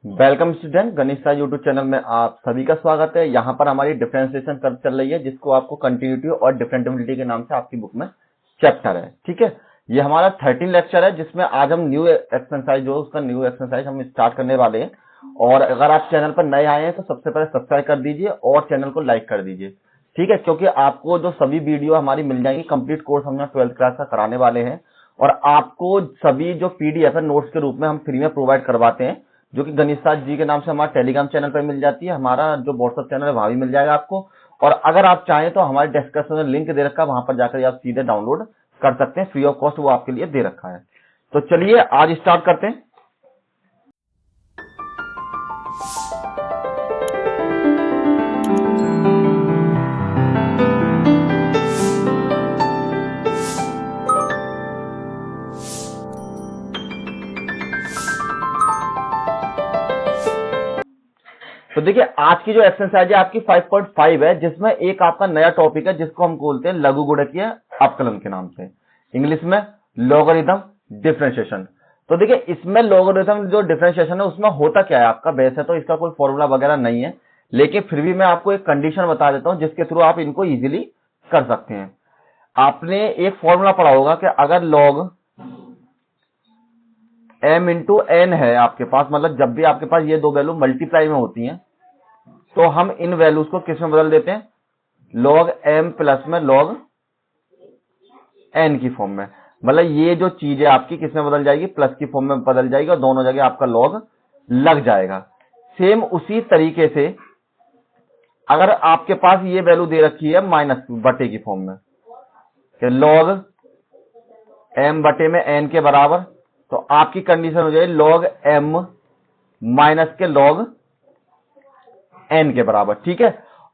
Welcome student, Ganesh Sai YouTube channel में आप सभी का स्वागत है। यहाँ पर हमारी डिफरेंशिएशन कर्व चल रही है, जिसको आपको कंटिन्यूटी और डिफरेंटिबिलिटी के नाम से आपकी बुक में चैप्टर है। ठीक है, ये हमारा 13 लेक्चर है, जिसमें आज हम न्यू एक्सरसाइज जो उसका न्यू एक्सरसाइज हम स्टार्ट करने वाले हैं। और अगर आप चैनल पर नए आए हैं तो सबसे पहले सब्सक्राइब कर दीजिए और चैनल को लाइक कर दीजिए। ठीक है, क्योंकि आपको जो सभी वीडियो हमारी मिल जाएंगी, कंप्लीट कोर्स हम 12th क्लास का कराने वाले हैं। और आपको सभी जो पीडीएफ है नोट्स के रूप में हम फ्री में प्रोवाइड करवाते हैं, जो कि गणेश जी के नाम से हमारा टेलीग्राम चैनल पर मिल जाती है। हमारा जो व्हाट्सएप चैनल है वहां भी मिल जाएगा आपको। और अगर आप चाहें तो हमारे डिस्क्रिप्शन में लिंक दे रखा है, वहां पर जाकर आप सीधे डाउनलोड कर सकते हैं, फ्री ऑफ कॉस्ट वो आपके लिए दे रखा है। तो चलिए आज स्टार्ट करते हैं। तो देखिए आज की जो एक्सरसाइज है आपकी 5.5 है, जिसमें एक आपका नया टॉपिक है जिसको हम बोलते हैं लघु गुणकीय अपकलन के नाम से, इंग्लिश में लॉगरिथम डिफरेंशिएशन। तो देखिए इसमें लॉगरिथम जो डिफरेंशिएशन है उसमें होता क्या है आपका, वैसे तो इसका कोई फॉर्मूला वगैरह नहीं है, लेकिन फिर भी मैं आपको एक कंडीशन बता देता हूं जिसके थ्रू आप इनको इजीली कर सकते हैं। आपने एक फॉर्मूला पढ़ा होगा कि अगर लॉग m इंटू एन है आपके पास, मतलब जब भी आपके पास ये दो वैल्यू मल्टीप्लाई में होती हैं तो हम इन वैल्यूज को किस में बदल देते हैं, लॉग m प्लस में लॉग n की फॉर्म में। मतलब ये जो चीज है आपकी किस में बदल जाएगी, प्लस की फॉर्म में बदल जाएगी और दोनों जगह आपका लॉग लग जाएगा। सेम उसी तरीके से अगर आपके पास ये वैल्यू दे रखी है माइनस बटे की फॉर्म में, कि लॉग m बटे में n के बराबर, तो आपकी कंडीशन हो जाएगी लॉग m माइनस के लॉग n के बराबर। ठीक है,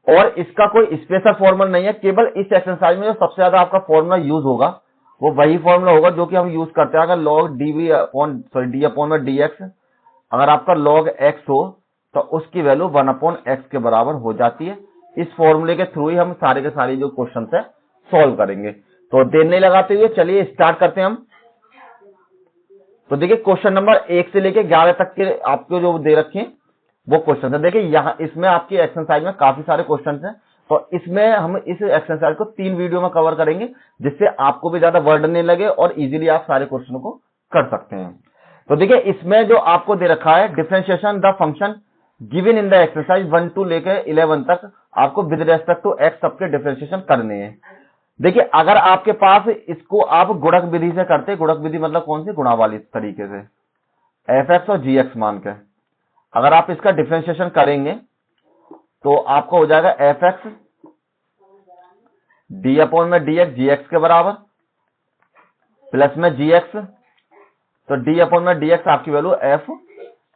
और इसका कोई स्पेशल फॉर्मूला नहीं है, केवल इस एक्सरसाइज में जो सबसे ज्यादा आपका फॉर्मूला यूज होगा वो वही फॉर्मूला होगा जो कि हम यूज करते हैं। अगर लॉग डी अपॉन में dx अगर आपका लॉग x हो तो उसकी वैल्यू 1/x के बराबर हो जाती है। इस फॉर्मूले के थ्रू ही हम सारे के सारे जो क्वेश्चन है सॉल्व करेंगे। तो देर नहीं लगाते हुए चलिए स्टार्ट करते हैं हम। तो देखिए क्वेश्चन नंबर 1 से लेके 11 तक के आपको जो दे रखे हैं वो क्वेश्चन है। देखिए यहाँ इसमें आपकी एक्सरसाइज में काफी सारे क्वेश्चन हैं, तो इसमें हम इस एक्सरसाइज को 3 वीडियो में कवर करेंगे, जिससे आपको भी ज्यादा वर्डन नहीं लगे और इजीली आप सारे क्वेश्चन को कर सकते हैं। तो देखिए इसमें जो आपको दे रखा है differentiation the function given in the exercise 1 to लेके 11 तक आपको विद रेस्पेक्ट टू एक्स सबके डिफरेंशिएशन करने हैं। देखिए अगर आपके पास इसको आप गुणक विधि से करते, गुणक विधि मतलब कौन सी, गुणा वाली तरीके से एफ एक्स और जी एक्स मान के अगर आप इसका डिफरेंशिएशन करेंगे तो आपको हो जाएगा एफ एक्स डी अपॉन में डी एक्स जी एक्स के बराबर प्लस में जी एक्स, तो डी अपॉन में डी एक्स आपकी वैल्यू एफ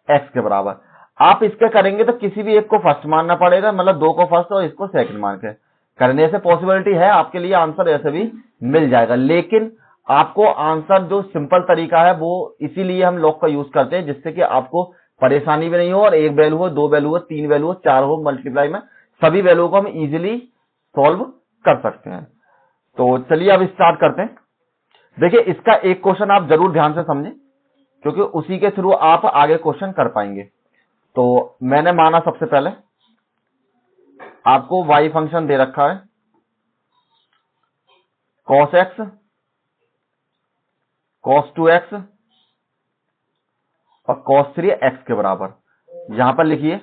एक्स के बराबर। आप इसके करेंगे तो किसी भी एक को फर्स्ट मानना पड़ेगा, मतलब दो को फर्स्ट और इसको सेकंड मान के करने से पॉसिबिलिटी है आपके लिए आंसर ऐसे भी मिल जाएगा। लेकिन आपको आंसर जो सिंपल तरीका है वो इसीलिए हम लॉग का यूज करते हैं, जिससे कि आपको परेशानी भी नहीं हो और एक वैल्यू हो, दो वैल्यू हो, तीन वैल्यू हो, चार हो, मल्टीप्लाई में सभी वैल्यू को हम इजीली सॉल्व कर सकते हैं। तो चलिए अब स्टार्ट करते हैं। देखिए इसका एक क्वेश्चन आप जरूर ध्यान से समझें, क्योंकि उसी के थ्रू आप आगे क्वेश्चन कर पाएंगे। तो मैंने माना सबसे पहले आपको y फंक्शन दे रखा है cos x cos 2x और cos 3x के बराबर। यहां पर लिखिए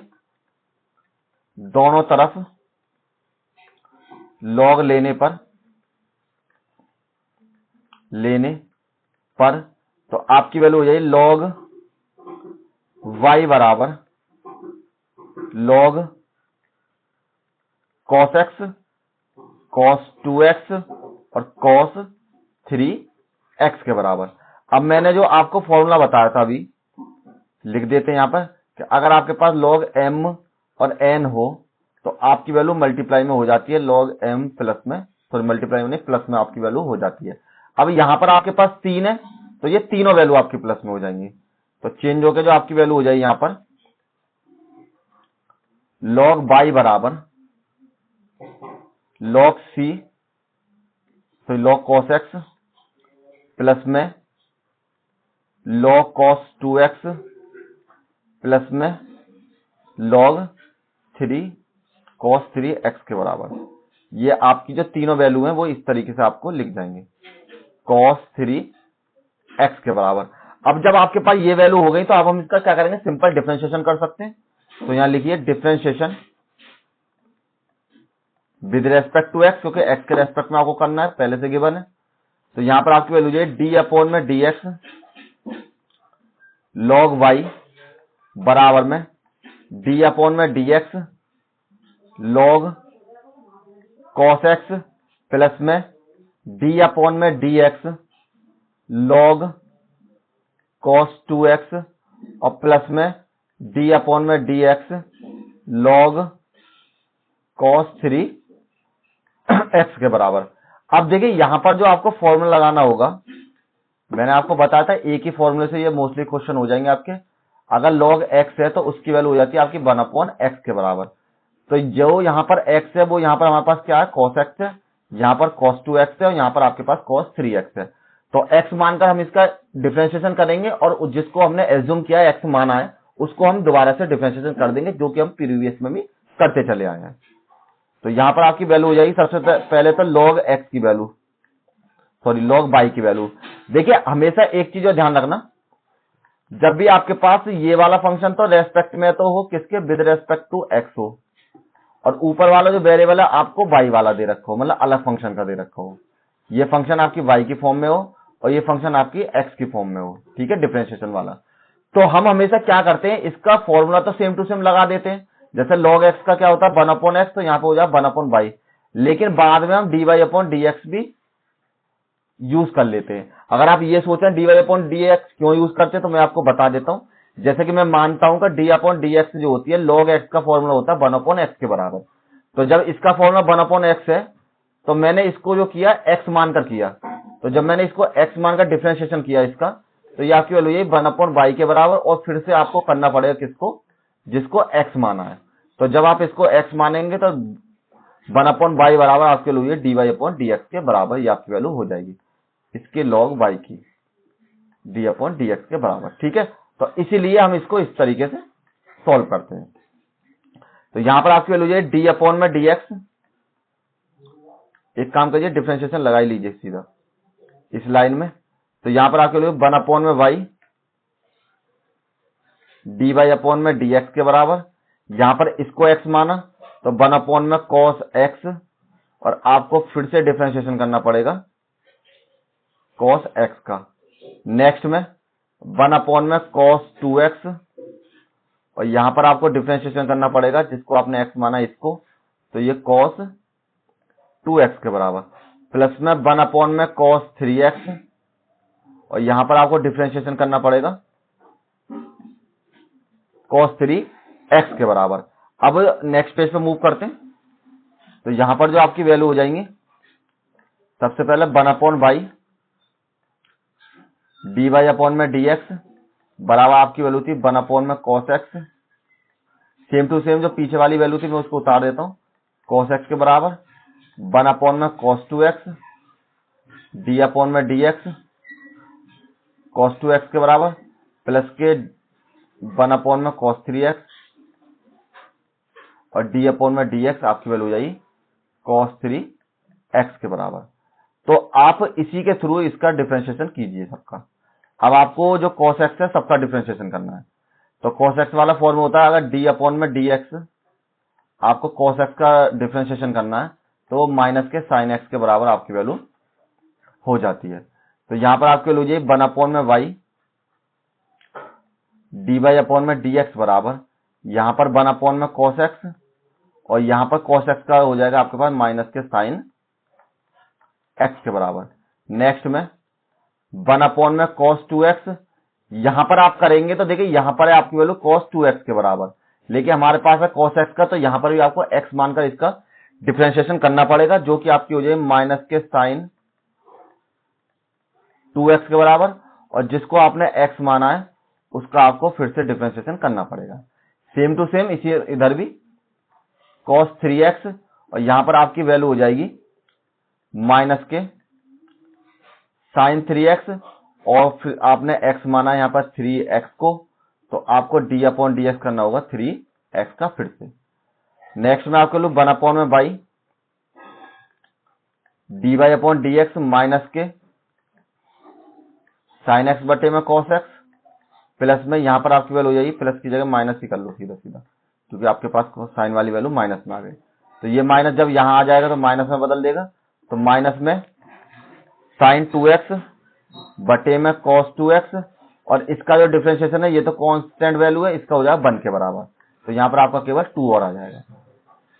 दोनों तरफ log लेने पर तो आपकी वैल्यू हो जाएगी log y बराबर log cos x cos 2x और cos 3x के बराबर। अब मैंने जो आपको फॉर्मूला बताया था अभी लिख देते हैं यहां पर, कि अगर आपके पास log m और n हो तो आपकी वैल्यू मल्टीप्लाई में हो जाती है log m प्लस में, सॉरी मल्टीप्लाई में नहीं प्लस में आपकी वैल्यू हो जाती है। अब यहां पर आपके पास 3 है तो ये तीनों वैल्यू आपकी प्लस में हो जाएंगी, तो चेंज होकर जो आपकी वैल्यू हो जाएगी यहां पर log y बराबर log c, तो log cos x प्लस में log cos 2x प्लस में log 3 cos 3 x के बराबर। ये आपकी जो तीनों वैल्यू हैं वो इस तरीके से आपको लिख जाएंगे, cos 3 x के बराबर। अब जब आपके पास ये वैल्यू हो गई तो अब हम इसका क्या करेंगे, सिंपल डिफरेंशिएशन कर सकते हैं। तो यहां लिखिए differentiation with respect to x, क्योंकि x के रेस्पेक्ट में आपको करना है, पहले से गिवन है। तो यहां पर आपकी वैल्यू है डी अपॉन में dx log y बराबर में डी अपॉन में dx log cos x plus में डी अपॉन में dx log cos 2x और प्लस में डी अपॉन में dx log cos 3 x के बराबर। अब देखिए यहां पर जो आपको फॉर्मूला लगाना होगा, मैंने आपको बताया था एक ही फॉर्मूले से ये मोस्टली क्वेश्चन हो जाएंगे आपके। अगर log x है तो उसकी वैल्यू हो जाती है आपकी 1/x के बराबर। तो जो यहां पर x है वो यहां पर हमारे पास क्या है, cos x है, यहां पर cos 2x है और यहां पर आपके पास cos 3x है। तो x मानकर हम इसका डिफरेंशिएशन करेंगे और जिसको हमने एज्यूम किया है x माना है उसको हम दोबारा से डिफरेंशिएशन कर देंगे, जो कि हम प्रीवियस में भी करते चले आए हैं। तो यहां पर आपकी वैल्यू हो जाएगी सबसे पहले तो log x की वैल्यू, सॉरी log y की वैल्यू। देखिए हमेशा एक चीज ध्यान रखना, जब भी आपके पास ये वाला फंक्शन तो रेस्पेक्ट में तो हो किसके, विद रेस्पेक्ट टू x हो, और ऊपर वाला जो वेरिएबल है आपको y वाला दे रखा हो, मतलब अलग फंक्शन का दे रखा हो। ये फंक्शन आपकी y की फॉर्म में हो और ये फंक्शन आपकी x की फॉर्म में हो, ठीक है, डिफरेंशिएशन वाला। तो हम हमेशा क्या करते हैं, इसका फॉर्मूला तो सेम टू सेम लगा देते हैं। जैसे log x का क्या होता है 1/x, तो यहां पे हो जाए 1/y, लेकिन बाद में हम dy/dx भी यूज कर लेते हैं। अगर आप ये सोचें dy/dx क्यों यूज करते हैं तो मैं आपको बता देता हूं। जैसे कि मैं मानता हूं कि d/dx जो होती है log x का फॉर्मूला होता है 1/x के बराबर। तो जब इसका फॉर्मूला 1/x है तो मैंने इसको जो किया x मानकर किया, तो जब मैंने इसको x मानकर डिफरेंशिएशन किया इसका, तो ये आपकी वैल्यू ये 1/y के बराबर, और फिर से आपको करना पड़ेगा किसको, जिसको x माना है। तो जब आप इसको x मानेंगे तो 1/y बराबर आपके वैल्यू dy/dx के बराबर ये आपकी वैल्यू हो जाएगी, इसके log y की d/dx के बराबर, ठीक है। तो इसीलिए हम इसको इस तरीके से सॉल्व करते हैं। तो यहां पर आपकी वैल्यू है d/dx। एक काम करिए डिफरेंशिएशन लगा ही लीजिए सीधा इस लाइन में। तो यहां पर आपके वैल्यू 1/y dy/dx के बराबर। यहां पर इसको x माना तो 1/cos x, और आपको फिर से डिफरेंशिएशन करना पड़ेगा cos x का। नेक्स्ट में 1/cos 2x, और यहां पर आपको डिफरेंशिएशन करना पड़ेगा जिसको आपने x माना इसको, तो ये cos 2x के बराबर, प्लस में 1/cos 3x, और यहां पर आपको डिफरेंशिएशन करना पड़ेगा cos 3x के बराबर। अब नेक्स्ट पेज पे मूव करते हैं। तो यहां पर जो आपकी वैल्यू हो जाएंगी, सबसे पहले 1/y dy/dx बराबर आपकी वैल्यू थी 1/cos x। Same to same जो पीछे वाली वैल्यू थी मैं उसको उतार देता हूं, cos x के बराबर 1/cos 2x d/dx cos 2x के बराबर, प्लस के 1/cos 3x और d/dx आपकी वैल्यू हो जाएगी cos 3x के बराबर। तो आप इसी के थ्रू इसका डिफरेंशिएशन कीजिए सबका। अब आपको जो cos x है सबका डिफरेंशिएशन करना है। तो cos x वाला फॉर्म होता है, अगर d/dx आपको cos x का डिफरेंशिएशन करना है तो माइनस के sin x के बराबर आपकी वैल्यू हो जाती है। तो यहां पर आपकी वैल्यू 1/y dy/dx बराबर, यहां पर 1/cos x, और यहां पर cos x का हो जाएगा आपके पास माइनस के sin x के बराबर। नेक्स्ट में 1/cos 2x, यहां पर आप करेंगे तो देखिए यहां पर है आपकी वैल्यू cos 2x के बराबर, लेकिन हमारे पास है cos x का, तो यहां पर भी आपको x मानकर इसका डिफरेंशिएशन करना पड़ेगा, जो कि आपकी हो जाएगी माइनस के sin 2x के बराबर, और जिसको आपने x माना है उसका आपको फिर से डिफरेंशिएशन करना पड़ेगा। सेम टू सेम इसी इधर भी cos 3x, और यहां पर आपकी वैल्यू हो जाएगी माइनस के sin 3x, और फिर आपने x माना यहां पर 3x को, तो आपको डी अपॉन डी एक्स करना होगा 3x का फिर से। नेक्स्ट में आपको लूँ 1 अपॉन में by d y upon d x minus के साइन एक्स बटे में कॉस एक्स प्लस में यहां पर आपकी वैल्यू हो जाएगी, प्लस की जगह माइनस ही कर लो सीधा सीधा, क्योंकि आपके पास साइन वाली वैल्यू माइनस में आ गई। तो ये माइनस जब यहां आ जाएगा तो माइनस में बदल देगा, तो माइनस में साइन 2x बटे में कॉस 2x, और इसका जो डिफरेंशिएशन है ये तो कांस्टेंट वैल्यू है, इसका हो जाएगा 1 के बराबर। तो यहां पर आपका केवल 2 और आ जाएगा।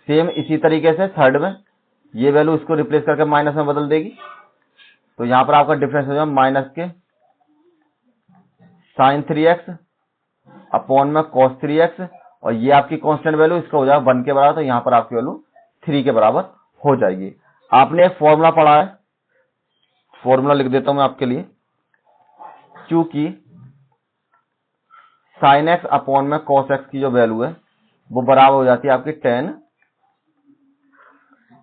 सेम इसी तरीके से थर्ड में ये वैल्यू इसको रिप्लेस करके माइनस में बदल देगी, तो यहां पर आपका डिफरेंस हो जाएगा माइनस के साइन 3x अपॉन में कॉस 3x, और ये आपकी कांस्टेंट वैल्यू इसका हो जाएगा 1 के बराबर, तो यहां पर आपकी वैल्यू 3 के बराबर हो जाएगी। आपने एक फॉर्मूला पढ़ा है, फॉर्मूला लिख देता हूं मैं आपके लिए। क्योंकि साइन एक्स अपॉन में कॉस एक्स की जो वैल्यू है वो बराबर हो जाती है आपकी tan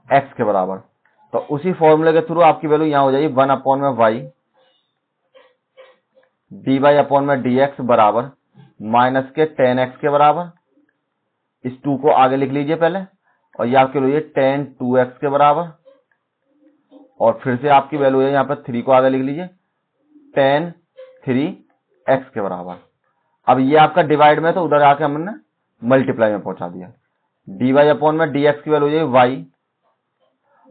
x के बराबर, तो उसी फॉर्मूले के थ्रू आपकी वैल्यू यहां हो जाएगी 1 अपॉन में वाई डी वाई अपॉन में डी एक्स बराबर माइनस के tan x के बराबर। इस 2 को आगे लिख लीजिए पहले, और ये आपकी वैल्यू है tan 2x के बराबर, और फिर से आपकी वैल्यू है यहाँ पर 3 को आगे लिख लीजिए tan 3x के बराबर। अब ये आपका डिवाइड में, तो उधर आके हमने मल्टीप्लाई में पहुंचा दिया। डी वाई अपॉन में डी एक्स की वैल्यू है वाई,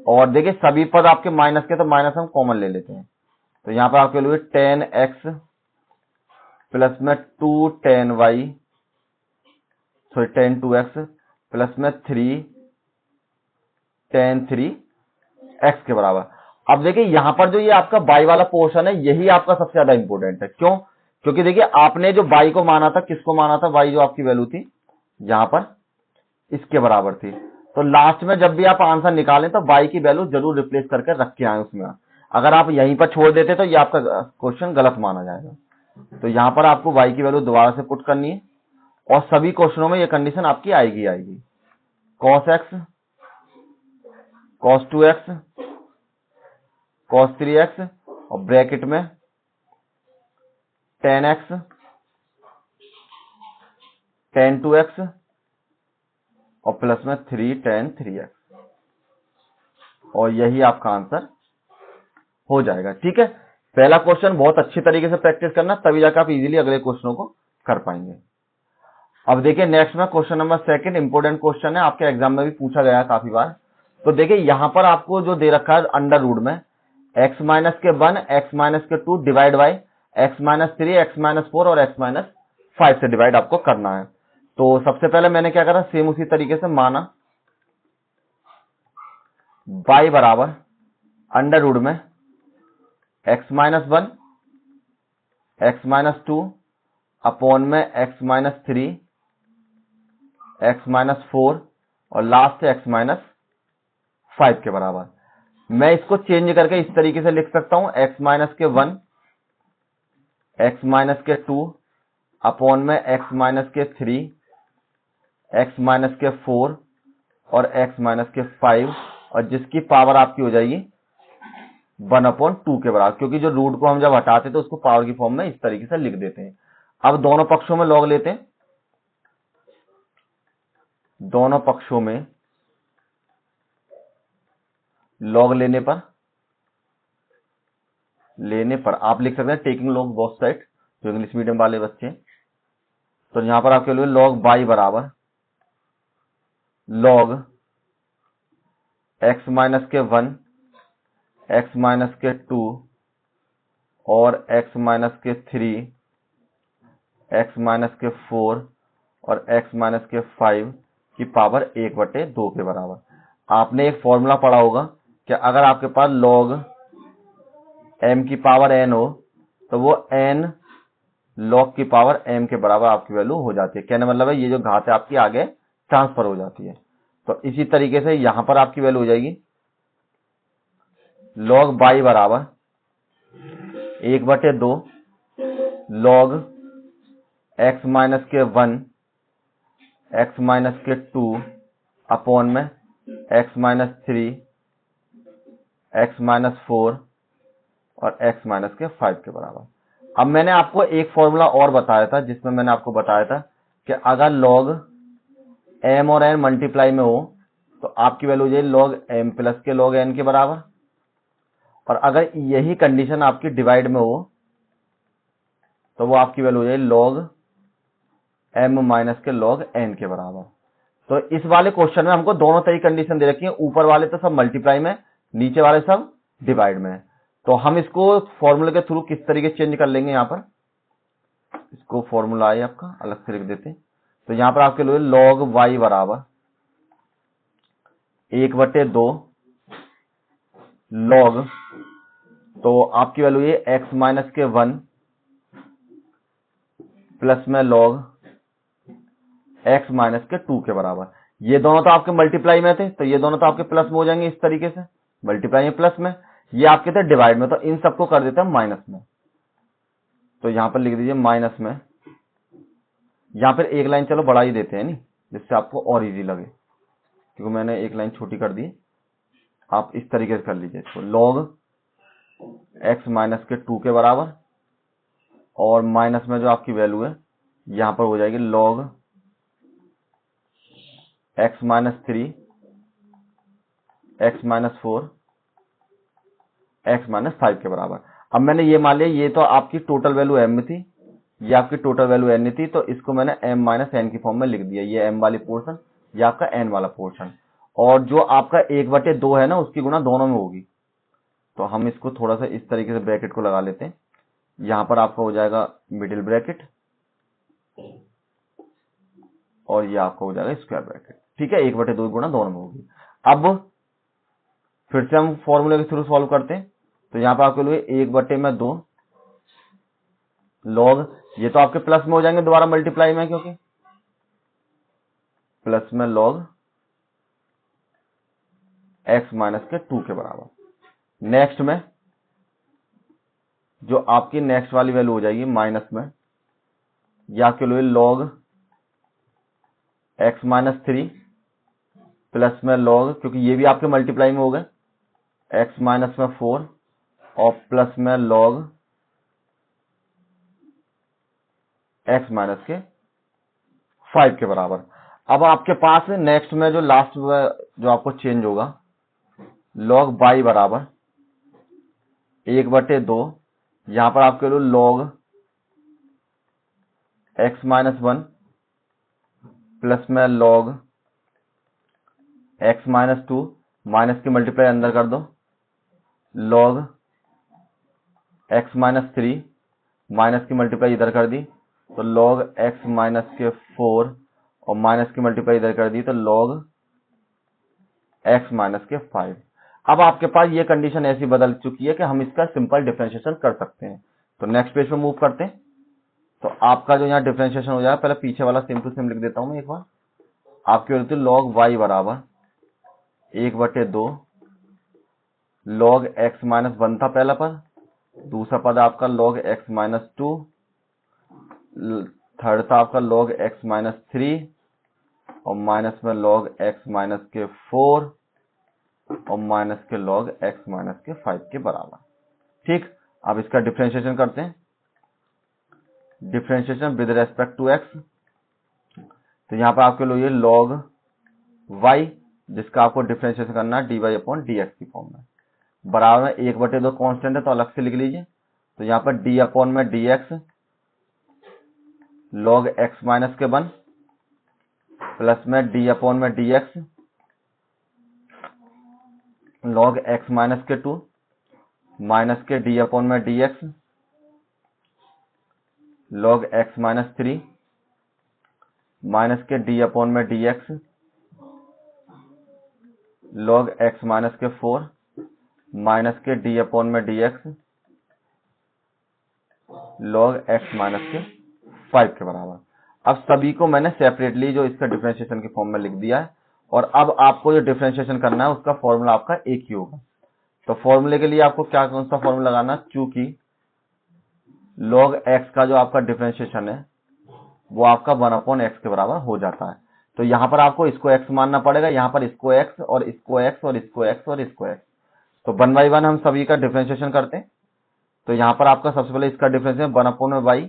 और देखिए सभी पद आपके माइनस के, तो माइनस हम कॉमन ले लेते हैं, तो यहां पर आपकी वैल्यू है tan x प्लस में 2 tan y sorry tan 2x plus में 3 tan 3x के बराबर। अब देखिए यहां पर जो ये आपका y वाला पोर्शन है यही आपका सबसे ज्यादा इंपॉर्टेंट है। क्यों? क्योंकि देखिए आपने जो y को माना था, किसको माना था, y जो आपकी वैल्यू थी यहां पर इसके बराबर थी, तो लास्ट में जब भी आप आंसर निकालें तो y की वैल्यू जरूर रिप्लेस करके रख के आए उसमें। अगर आप यहीं पर छोड़ देते तो ये आपका क्वेश्चन गलत माना जाएगा। तो यहां पर आपको y की वैल्यू दोबारा से पुट करनी है, और सभी क्वेश्चनों में ये कंडीशन आपकी आएगी cos x cos 2x cos 3x और ब्रैकेट में tan x tan 2x और प्लस में 3 tan 3x, और यही आपका आंसर हो जाएगा। ठीक है, पहला क्वेश्चन बहुत अच्छी तरीके से प्रैक्टिस करना, तभी जाकर आप इजीली अगले क्वेश्चनों को कर पाएंगे। अब देखिए नेक्स्ट में क्वेश्चन नंबर 2 इंपोर्टेंट क्वेश्चन है, आपके एग्जाम में भी पूछा गया है काफी बार। तो देखिए यहां पर आपको जो दे रखा है अंडर रूट में x माइनस के 1 x माइनस के 2 divide by x minus 3 x minus 4 और x माइनस 5 से डिवाइड आपको करना है। तो सबसे पहले मैंने क्या करा, सेम उसी तरीके से माना y बराबर अंडर रूट में x minus 1 x minus 2 upon में x माइनस 3 x माइनस 4 और लास्ट x माइनस 5 के बराबर। मैं इसको चेंज करके इस तरीके से लिख सकता हूं x माइनस के 1 x माइनस के 2 अपॉन में x माइनस के 3 x माइनस के 4 और x माइनस के 5, और जिसकी पावर आपकी हो जाएगी 1/2 के बराबर, क्योंकि जो रूट को हम जब हटाते तो उसको पावर की फॉर्म में इस तरीके से लिख देते हैं। अब दोनों पक्षों में लॉग लेते हैं, दोनों पक्षों में लॉग लेने पर आप लिख सकते हैं टेकिंग लॉग बोथ साइड, जो इंग्लिश मीडियम वाले बच्चे हैं। तो यहां पर आपके लिए लॉग y बराबर लॉग x माइनस के 1 x माइनस के 2 और x माइनस के 3 x माइनस के 4 और x माइनस के 5 की पावर 1/2 के बराबर। आपने एक फॉर्मूला पढ़ा होगा कि अगर आपके पास log m की पावर n हो तो वो n log की पावर m के बराबर आपकी वैल्यू हो जाती है। कहने मतलब है ये जो घात है आपकी आगे ट्रांसफर हो जाती है। तो इसी तरीके से यहां पर आपकी वैल्यू हो जाएगी log y बराबर 1/2 log x माइनस के 1 x माइनस के 2 अपॉन में x माइनस 3 x माइनस 4 और x माइनस के 5 के बराबर। अब मैंने आपको एक फॉर्मूला और बताया था जिसमें मैंने आपको बताया था कि अगर लॉग m और n मल्टीप्लाई में हो तो आपकी वैल्यू हो जाए लॉग m प्लस के लॉग n के बराबर, और अगर यही कंडीशन आपकी डिवाइड में हो तो वो आपकी वैल्यू हो जाए लॉग m माइनस के लॉग n के बराबर। तो इस वाले क्वेश्चन में हमको दोनों तरह की कंडीशन दे रखी है, ऊपर वाले तो सब मल्टीप्लाई में, नीचे वाले सब डिवाइड में। तो हम इसको फॉर्मूले के थ्रू किस तरीके चेंज कर लेंगे, यहां पर इसको फॉर्मूला है आपका अलग से लिख देते हैं। तो यहां पर आपके लिए लॉग y बराबर 1/2 लॉग, तो आपकी वैल्यू ये x माइनस के 1 प्लस में लॉग x माइनस के 2 के बराबर। ये दोनों तो आपके मल्टीप्लाई में थे तो ये दोनों तो आपके प्लस में हो जाएंगे, इस तरीके से मल्टीप्लाई में प्लस में, ये आपके थे डिवाइड में, तो इन सबको कर देते हैं माइनस में। तो यहां पर लिख दीजिए माइनस में, यहां पर एक लाइन चलो बढ़ा ही देते हैं नहीं, जिससे आपको और इजी लगे, क्योंकि मैंने एक लाइन छोटी कर दी। आप इस तरीके से कर लीजिए इसको, लॉग x माइनस के 2 के बराबर, और माइनस में जो आपकी वैल्यू है यहां पर हो जाएगी log x minus 3 x minus 4 x minus 5 के बराबर। अब मैंने ये मान लिया ये तो आपकी टोटल वैल्यू m थी, ये आपकी टोटल वैल्यू n थी, तो इसको मैंने m माइनस n की फॉर्म में लिख दिया, ये m वाली पोर्शन, ये आपका n वाला पोर्शन, और जो आपका 1/2 है ना उसकी गुणा दोनों में होगी। तो हम इसको थोड़ा सा इस तरीके से ब्रैकेट को लगा लेते हैं, यहां पर आपका हो जाएगा मिडिल ब्रैकेट और ये आपका हो जाएगा स्क्वायर ब्रैकेट, ठीक है, 1/2 गुणा दोनों में होगी। अब फिर से हम फॉर्मूले के थ्रू सॉल्व करते हैं। तो यहां पर आपके लिए 1/2 लॉग, ये तो आपके प्लस में हो जाएंगे दोबारा मल्टीप्लाई में, क्योंकि प्लस में लॉग x माइनस के 2 के बराबर। नेक्स्ट में जो आपकी नेक्स्ट वाली वैल्यू हो जाएगी माइनस में, या आपके लिए लॉग x माइनस 3 प्लस में लॉग, क्योंकि ये भी आपके मल्टीप्लाई में हो गए, x माइनस में 4 और प्लस में लॉग x माइनस के 5 के बराबर। अब आपके पास नेक्स्ट में जो लास्ट जो आपको चेंज होगा, लॉग y बराबर 1/2, यहां पर आपके लिए लॉग x माइनस 1 प्लस में लॉग x माइनस 2, माइनस की मल्टीप्लाई अंदर कर दो, लॉग x माइनस 3, माइनस की मल्टीप्लाई इधर कर दी तो लॉग x माइनस के 4, और माइनस की मल्टीप्लाई इधर कर दी तो लॉग x माइनस के 5। अब आपके पास ये कंडीशन ऐसी बदल चुकी है कि हम इसका सिंपल डिफरेंशिएशन कर सकते हैं। तो नेक्स्ट पेज पे मूव करते हैं। तो आपका जो यहाँ डिफरेंशिएशन हो जाएगा, पहले पीछे वाला सेम टू सेम लिख देता हूं मैं एक बार। आपकी होती है लॉग y बराबर 1/2 लॉग x माइनस 1 था पहला पद, दूसरा पद आपका लॉग x माइनस 2, थर्ड था आपका लॉग x माइनस 3, और माइनस में लॉग x माइनस के 4, और माइनस के लॉग x माइनस के 5 के बराबर। ठीक, अब इसका डिफरेंशिएशन करते हैं, differentiation with respect to x। तो यहां पर आपके लिए लॉग y, जिसका आपको डिफरेंशिएशन करना है dy/dx की फॉर्म में, बराबर में 1/2 कांस्टेंट है तो अलग से लिख लीजिए। तो यहां पर d/dx लॉग x माइनस के 1 प्लस में d/dx लॉग x माइनस के 2 माइनस के d/dx log x minus 3 minus के d/dx लॉग x माइनस के 4 माइनस के d/dx लॉग x माइनस के 5 के बराबर। अब सभी को मैंने सेपरेटली जो इसका डिफरेंशिएशन के फॉर्म में लिख दिया है, और अब आपको जो डिफरेंशिएशन करना है उसका फॉर्मूला आपका एक ही होगा। तो फॉर्मूले के लिए आपको क्या कौन सा फॉर्मूला लगाना, चूंकि लॉग x का जो आपका डिफरेंशिएशन है वो आपका 1/x के बराबर हो जाता है। तो यहां पर आपको इसको x मानना पड़ेगा, यहां पर इसको x और इसको x और इसको x और इसको x। तो 1/1 हम सभी का डिफरेंशिएशन करते हैं। तो यहाँ पर आपका सबसे पहले इसका डिफरेंस है 1/y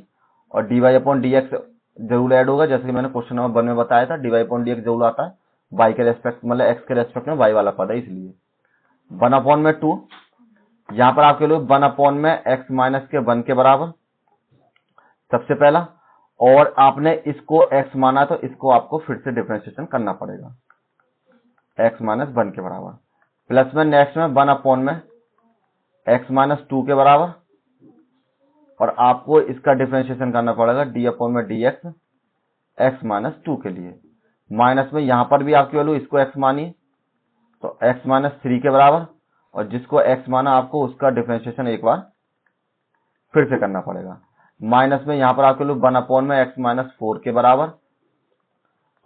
और dy/dx जरूर ऐड होगा, जैसे कि मैंने क्वेश्चन नंबर 1 में बताया था, dy/dx जरूर आता है, y के रेस्पेक्ट मतलब x के रेस्पेक्ट में y वाला पद है, इसलिए 1/2। यहाँ पर आपके लोग 1/x माइनस के 1 के बराबर सबसे पहला, और आपने इसको x माना तो इसको आपको फिर से डिफरेंशिएशन करना पड़ेगा x माइनस 1 के बराबर, प्लस में नेक्स्ट में 1/x माइनस 2 के बराबर, और आपको इसका डिफरेंशिएशन करना पड़ेगा d/dx x माइनस 2 के लिए, माइनस में यहां पर भी आपकी वैल्यू इसको x मानिए तो x माइनस 3 के बराबर, और जिसको x माना आपको उसका डिफरेंशिएशन एक बार फिर से करना पड़ेगा, माइनस में यहां पर आपके लोग 1/x माइनस 4 के बराबर,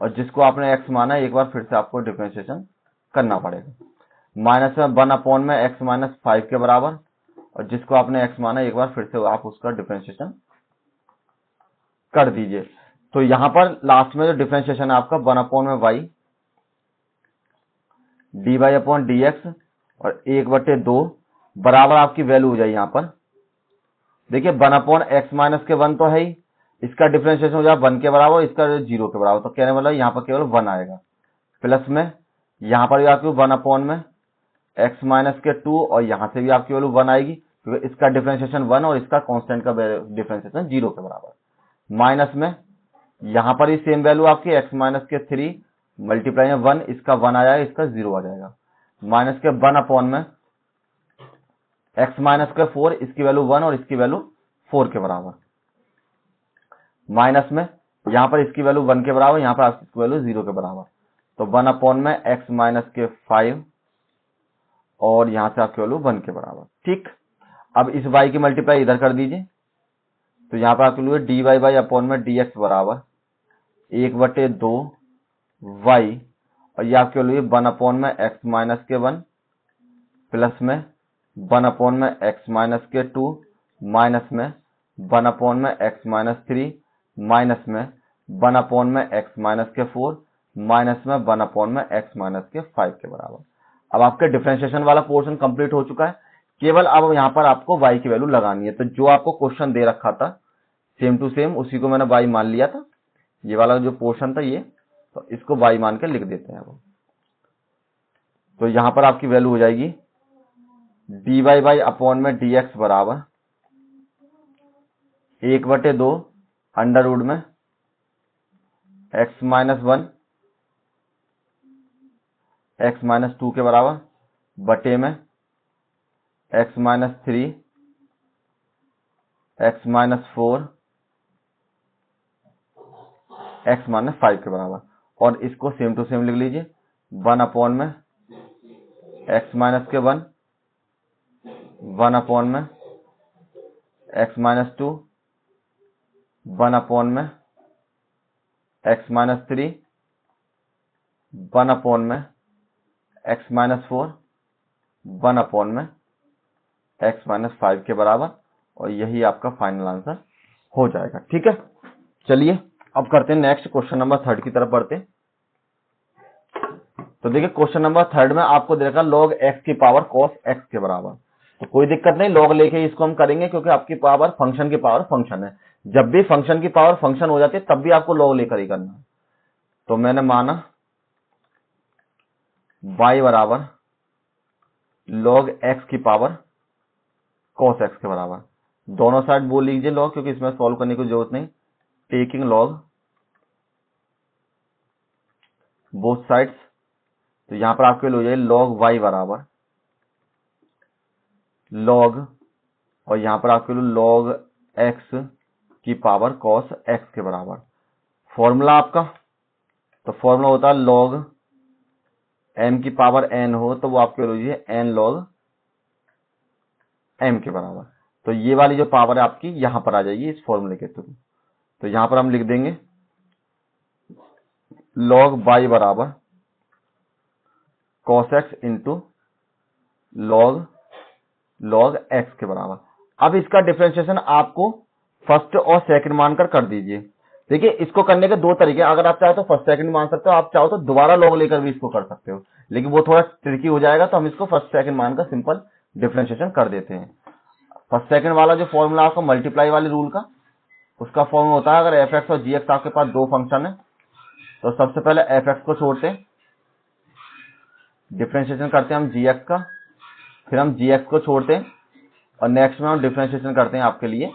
और जिसको आपने x माना एक बार फिर से आपको डिफरेंशिएशन करना पड़ेगा, माइनस में 1/x माइनस 5 के बराबर, और जिसको आपने x माना एक बार फिर से आप उसका डिफरेंशिएशन कर दीजिए। तो यहां पर लास्ट में जो डिफरेंशिएशन है आपका 1/y dy/dx और 1/2 बराबर आपकी वैल्यू हो जाए। यहां पर देखिए 1/x माइनस के 1 तो है ही, इसका डिफरेंशिएशन हो जाए 1 के बराबर, इसका 0 के बराबर, तो कहने वाला यहाँ पर केवल 1 आएगा, प्लस में यहाँ पर भी आपकी 1/x माइनस के 2, और यहाँ से भी आपकी वैल्यू 1 आएगी क्योंकि इसका डिफरेंशिएशन 1 और इसका कांस्टेंट का डिफरेंशिएशन 0 के बराबर, माइनस में यहाँ पर ही सेम वैल्यू आपकी x माइनस के 3 मल्टीप्लाई में 1, इसका 1 आ जाएगा, इसका 0 आ जाएगा, माइनस के 1 में x माइनस के 4, इसकी वैल्यू 1 और इसकी वैल्यू 4 के बराबर, माइनस में यहाँ पर इसकी वैल्यू 1 के बराबर, यहाँ पर इसकी वैल्यू 0 के बराबर, तो 1/x माइनस के 5 और यहाँ से आपकी वैल्यू 1 के बराबर। ठीक, अब इस y की मल्टीप्लाई इधर कर दीजिए, तो यहाँ पर आपके लिए dy/dx बराबर 1/2 y, और ये आपके लिए 1/x माइनस के 1 प्लस में 1/x माइनस के 2 माइनस में 1/x माइनस 3 माइनस में 1/x माइनस के 4 माइनस में 1/x माइनस के 5 के बराबर। अब आपके डिफरेंशिएशन वाला पोर्शन कंप्लीट हो चुका है, केवल अब यहाँ पर आपको y की वैल्यू लगानी है। तो जो आपको क्वेश्चन दे रखा था सेम टू सेम उसी को मैंने y मान लिया था, ये वाला जो पोर्शन था ये, तो इसको y मान के लिख देते हैं। अब तो यहाँ पर आपकी वैल्यू हो जाएगी dy/dx बराबर 1/2 अंडर रूट में x माइनस 1 x माइनस 2 के बराबर बटे में x minus 3 x minus 4 x minus 5 के बराबर, और इसको सेम टू सेम लिख लीजिए 1 x माइनस के 1 1 x minus 2 1 x minus 3 1 x minus 4 1 x minus 5 के बराबर, और यही आपका फाइनल आंसर हो जाएगा। ठीक है, चलिए अब करते हैं नेक्स्ट क्वेश्चन नंबर 3 की तरफ बढ़ते। तो देखिए क्वेश्चन नंबर 3 में आपको दे रखा log x की पावर cos x के बराबर, तो कोई दिक्कत नहीं, log लेके इसको हम करेंगे क्योंकि आपकी पावर फंक्शन की पावर फंक्शन है, जब भी फंक्शन की पावर फंक्शन हो जाती है तब भी आपको log लेकर ही करना है। तो मैंने माना y बराबर log x की पावर cos x के बराबर, दोनों साइड बोल लीजिए log, क्योंकि इसमें सॉल्व करने की जरूरत नहीं, टेकिंग log बोथ साइड्स, तो यहां पर आपके लिए हो जाए log y बराबर log, और यहां पर आपके लिए log x की पावर cos x के बराबर। फॉर्मूला आपका, तो फॉर्मूला होता है log m की पावर n हो तो वो आपके लिए n log m के बराबर, तो ये वाली जो पावर है आपकी यहां पर आ जाएगी इस फॉर्मूले के थ्रू। तो यहां पर हम लिख देंगे log y बराबर cos x into log x के बराबर। अब इसका डिफरेंशिएशन आपको फर्स्ट और सेकंड मानकर कर दीजिए। देखिए इसको करने के दो तरीके, अगर आप चाहो तो फर्स्ट सेकंड मान सकते हो, आप चाहो तो दोबारा log लेकर भी इसको कर सकते हो, लेकिन वो थोड़ा ट्रिकी हो जाएगा, तो हम इसको फर्स्ट सेकंड मानकर सिंपल डिफरेंशिएशन कर देते हैं। और सेकंड वाला जो फॉर्मूला आपका मल्टीप्लाई वाले रूल का, उसका फॉर्मूला होता है, अगर एफ एक्स और जी एक्स आपके पास दो फंक्शन है तो सबसे पहले एफ एक्स को छोड़ते हैं, डिफ्रेंशिएशन करते हैं हम जी एक्स का, फिर हम जी एक्स को छोड़ते हैं और नेक्स्ट में हम डिफ्रेंशिएशन करते हैं आपके लिए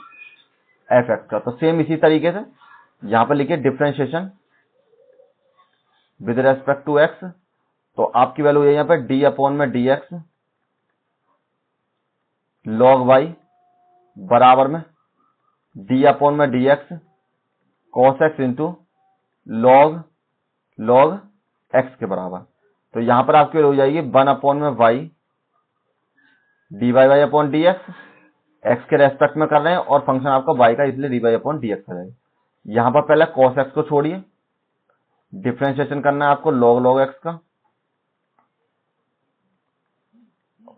एफ एक्स का। तो सेम इसी तरीके से यहां पर लिखिए differentiation with respect to x, तो आपकी वैल्यू है यहाँ पे डी अपॉन में डी एक्स लॉग वाई बराबर में डी अपॉन में d x cos x into log x के बराबर। तो यहां पर आपकी हो जाएगी 1 अपॉन में y d y y upon d x, x के रेस्पेक्ट में कर रहे हैं और फंक्शन आपका वाई का, इसलिए d y upon d x हो जाएगा। यहां पर पहले कॉस एक्स को छोड़िए, डिफ्रेंशिएशन करना है आपको लॉग एक्स का,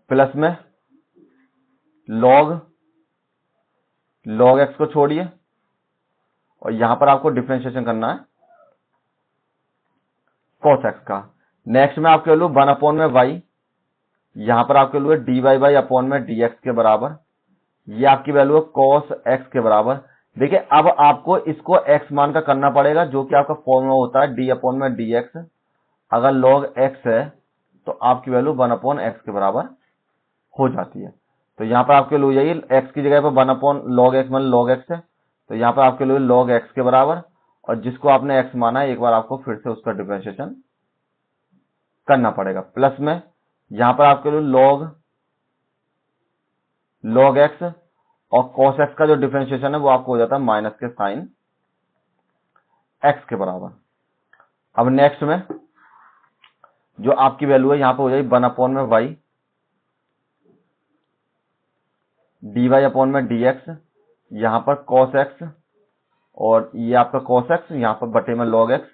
प्लस में लॉग एक्स को छोड़िए और यहां पर आपको डिफ्रेंशिएशन करना है कॉस एक्स का। नेक्स्ट में आपके वैल्यू 1 अपॉन में वाई, यहां पर आपके वैल्यू है डी वाई वाई अपॉन में डी एक्स के बराबर, ये आपकी वैल्यू है कॉस एक्स के बराबर। देखिए अब आपको इसको एक्स मान का करना पड़ेगा, जो कि आपका फॉर्मूला होता है डी अपॉन में डी एक्स, अगर लॉग एक्स है तो आपकी वैल्यू 1 अपॉन एक्स के बराबर हो जाती है। तो यहाँ पर आपके लिए जाइए एक्स की जगह पर 1 अपॉन लॉग एक्स मान लॉग एक्स है, तो यहाँ पर आपके लिए लॉग एक्स के बराबर, और जिसको आपने एक्स माना है एक बार आपको फिर से उसका डिफरेंशिएशन करना पड़ेगा, प्लस में यहाँ पर आपके लिए लॉग एक्स और कॉस एक्स का जो डिफरेंशिएशन है वो आपको हो जाता है माइनस के साइन एक्स के बराबर। अब नेक्स्ट में जो आपकी वैल्यू है यहाँ पर हो जाएगी 1 अपॉन में वाई डी वाई अपॉन में डी एक्स, यहां पर कॉस एक्स और ये आपका कॉस एक्स, यहां पर बटे में लॉग एक्स,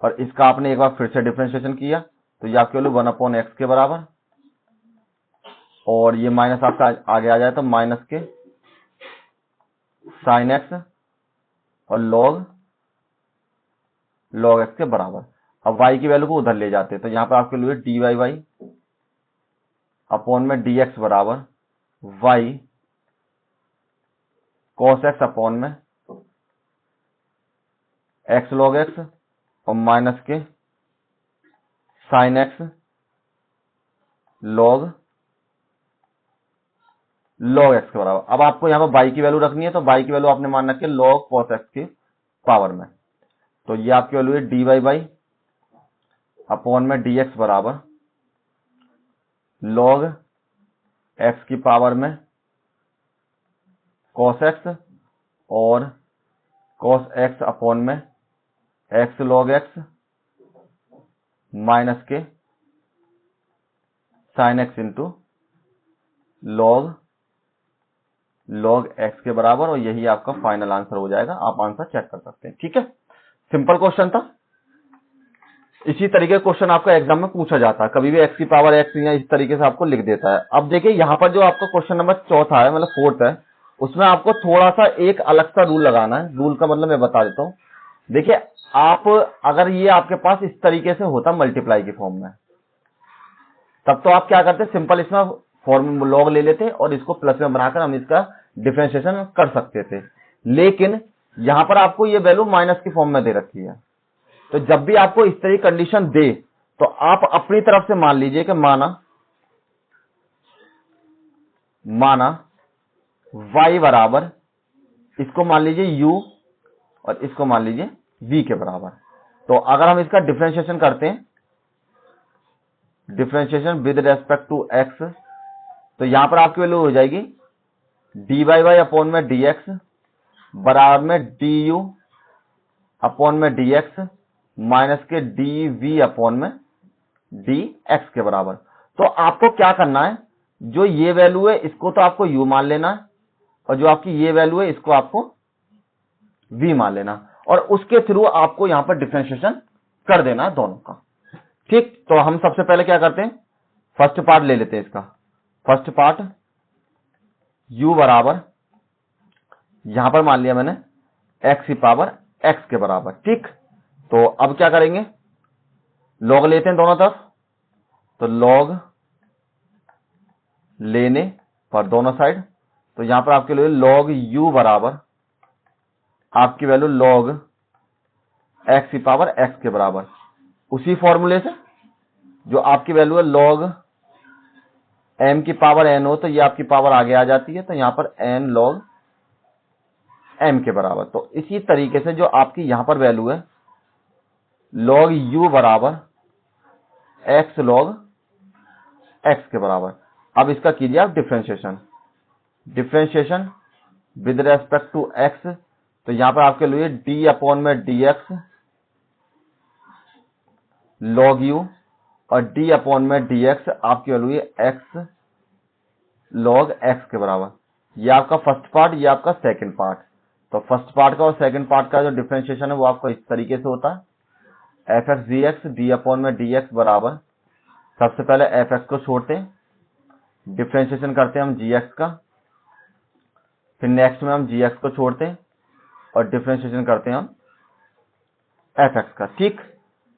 और इसका आपने एक बार फिर से डिफरेंशिएशन किया तो ये आपके वैल्यू 1 अपॉन एक्स के बराबर, और ये माइनस आपका आगे आ जाए तो माइनस के साइन एक्स और लॉग एक्स के बराबर। अब वाई की वैल्यू को उधर ले जाते हैं तो यहां पर आपके लिए डी वाई वाई अपॉन में डी एक्स बराबर वाई कॉस एक्स अपॉन में एक्स लॉग एक्स और माइनस के साइन एक्स लॉग एक्स के बराबर। अब आपको यहां पर बाई की वैल्यू रखनी है, तो बाई की वैल्यू आपने मान रखी है लॉग कॉस एक्स की पावर में, तो ये आपकी वैल्यू है डी वाई बाई अपॉन में डी एक्स बराबर लॉग एक्स की पावर में कॉस एक्स और कॉस एक्स अपॉन में एक्स लॉग एक्स माइनस के sine x into log x के बराबर, और यही आपका फाइनल आंसर हो जाएगा। आप आंसर चेक कर सकते हैं। ठीक है, सिंपल क्वेश्चन था। इसी तरीके का क्वेश्चन आपका एग्जाम में पूछा जाता है, कभी भी एक्स की पावर एक्स या इस तरीके से आपको लिख देता है। अब देखिए यहाँ पर जो आपका क्वेश्चन नंबर चौथा है, मतलब फोर्थ है, उसमें आपको थोड़ा सा एक अलग सा रूल लगाना है। रूल का मतलब मैं बता देता हूँ। देखिए आप अगर ये आपके पास इस तरीके से होता मल्टीप्लाई की फॉर्म में, तब तो आप क्या करते, सिंपल इसमें फॉर्म लॉग ले लेते और इसको प्लस में बनाकर हम इसका डिफरेंशिएशन कर सकते थे। लेकिन यहां पर आपको ये वैल्यू माइनस की फॉर्म में दे रखी है, तो जब भी आपको इस तरह की कंडीशन दे तो आप अपनी तरफ से मान लीजिए कि माना y बराबर, इसको मान लीजिए u और इसको मान लीजिए v के बराबर। तो अगर हम इसका डिफरेंशिएशन करते हैं, differentiation with respect to x, तो यहां पर आपकी वैल्यू हो जाएगी डी वाई वाई अपॉन में डी एक्स बराबर में डी यू अपॉन में डी एक्स माइनस के डी वी अपॉन में डी एक्स के बराबर। तो आपको क्या करना है, जो ये वैल्यू है इसको तो आपको u मान लेना है, और जो आपकी ये वैल्यू है इसको आपको v मान लेना, और उसके थ्रू आपको यहां पर डिफरेंशिएशन कर देना है दोनों का। ठीक, तो हम सबसे पहले क्या करते हैं, फर्स्ट पार्ट ले लेते हैं इसका। फर्स्ट पार्ट u बराबर, यहां पर मान लिया मैंने x की पावर x के बराबर। ठीक, तो अब क्या करेंगे, लॉग लेते हैं दोनों तरफ, तो लॉग लेने पर दोनों साइड, तो यहां पर आपके लिए log u बराबर आपकी वैल्यू log x की पावर x के बराबर। उसी फॉर्मूले से जो आपकी वैल्यू है log m की पावर n हो तो ये आपकी पावर आगे आ जाती है, तो यहां पर n log m के बराबर। तो इसी तरीके से जो आपकी यहां पर वैल्यू है log u बराबर x log x के बराबर। अब इसका कीजिए आप differentiation with respect to x, तो यहां पर आपके लिए d अपॉन में dx log u और d अपॉन में dx आपकी वैल्यू है x log x के बराबर। ये आपका फर्स्ट पार्ट, ये आपका सेकंड पार्ट। तो फर्स्ट पार्ट का और सेकंड पार्ट का जो डिफरेंशिएशन है वो आपको इस तरीके से होता है f x dx d upon में dx बराबर, सबसे पहले f x को छोड़ते हैं, डिफरेंशिएशन करते हैं हम gx का, फिर नेक्स्ट में हम gx को छोड़ते हैं और डिफरेंशिएशन करते हैं हम fx का। ठीक,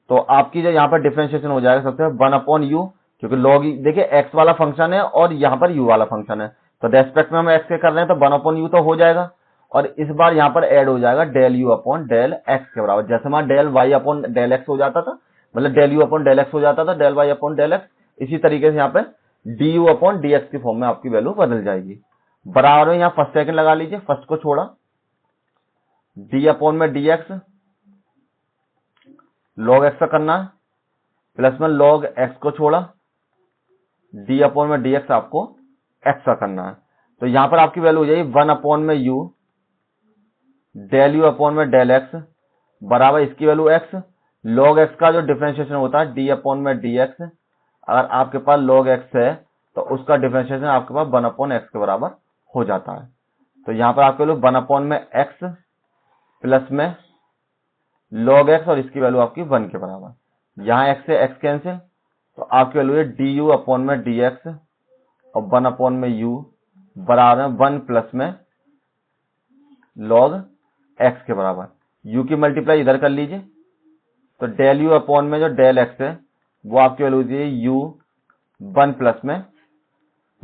तो आपकी जो यहाँ पर डिफरेंशिएशन हो जाएगा सबसे पहले 1 अपॉन यू, क्योंकि log देखिए x वाला फंक्शन है और यहाँ पर u वाला फंक्शन है, तो रेस्पेक्ट में हम x के कर रहे हैं तो 1 अपॉन यू तो हो जाएगा, और इस बार यहाँ पर ऐड हो जाएगा del u upon del x के बराबर। जैसे हमारा del y upon del x हो जाता था, मतलब del u upon del x हो जाता था, del y upon del x, इसी तरीके से यहाँ पे d u upon d x की फॉर्म में आपकी वैल्यू बदल जाएगी। बराबर में यहाँ फर्स्ट सेकंड लगा लीजिए, फर्स्ट को छोड़ा डी अपॉन में डी एक्स लॉग एक्स का करना है, प्लस में लॉग एक्स को छोड़ा डी अपॉन में डी एक्स आपको एक्स का करना है। तो यहां पर आपकी वैल्यू हो जाएगी 1 अपॉन में यू डेल यू अपॉन में डेल एक्स बराबर इसकी वैल्यू एक्स, लॉग एक्स का जो डिफरेंशिएशन होता है डी अपॉन में डी एक्स, अगर आपके पास लॉग एक्स है तो उसका डिफरेंशिएशन आपके पास 1 अपॉन एक्स के बराबर हो जाता है। तो यहां पर आपके वैल्यू 1 अपॉन में एक्स प्लस में log x और इसकी वैल्यू आपकी 1 के बराबर, यहां x से x कैंसिल, तो आपकी वैल्यू है डी यू अपॉन में डी एक्स और 1 अपॉन में u बराबर 1 प्लस में log x के बराबर। u की मल्टीप्लाई इधर कर लीजिए, तो डेल यू अपॉन में जो डेल x है वो आपकी वैल्यू होती है u 1 प्लस में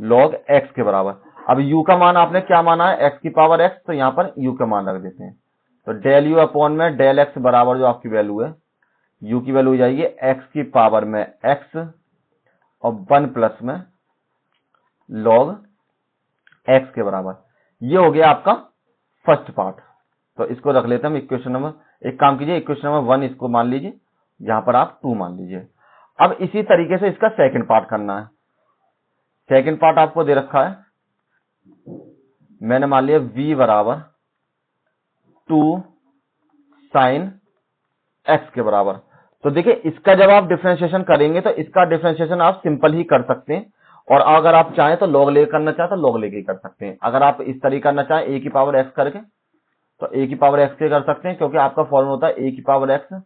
log x के बराबर। अब u का मान आपने क्या माना है x की पावर x, तो यहां पर u का मान रख देते हैं, तो डेल यू अपॉन में डेल एक्स बराबर जो आपकी वैल्यू है u की वैल्यू हो जाएगी x की पावर में x और 1 प्लस में log x के बराबर। ये हो गया आपका फर्स्ट पार्ट, तो इसको रख लेते हैं हम इक्वेशन नंबर, एक काम कीजिए इक्वेशन नंबर 1 इसको मान लीजिए, यहां पर आप 2 मान लीजिए। अब इसी तरीके से इसका सेकंड पार्ट करना है। सेकंड पार्ट आपको दे रखा है, मैंने मान लिया v बराबर 2 साइन x के बराबर। तो देखिए इसका जब आप डिफरेंशिएशन करेंगे तो इसका डिफरेंशिएशन आप सिंपल ही कर सकते हैं, और अगर आप चाहें तो लॉग लेके करना चाहें तो लॉग लेके कर सकते हैं। अगर आप इस तरीके करना चाहें a की पावर x करके तो a की पावर x के कर सकते हैं, क्योंकि आपका फॉर्मूला होता है a की पावर x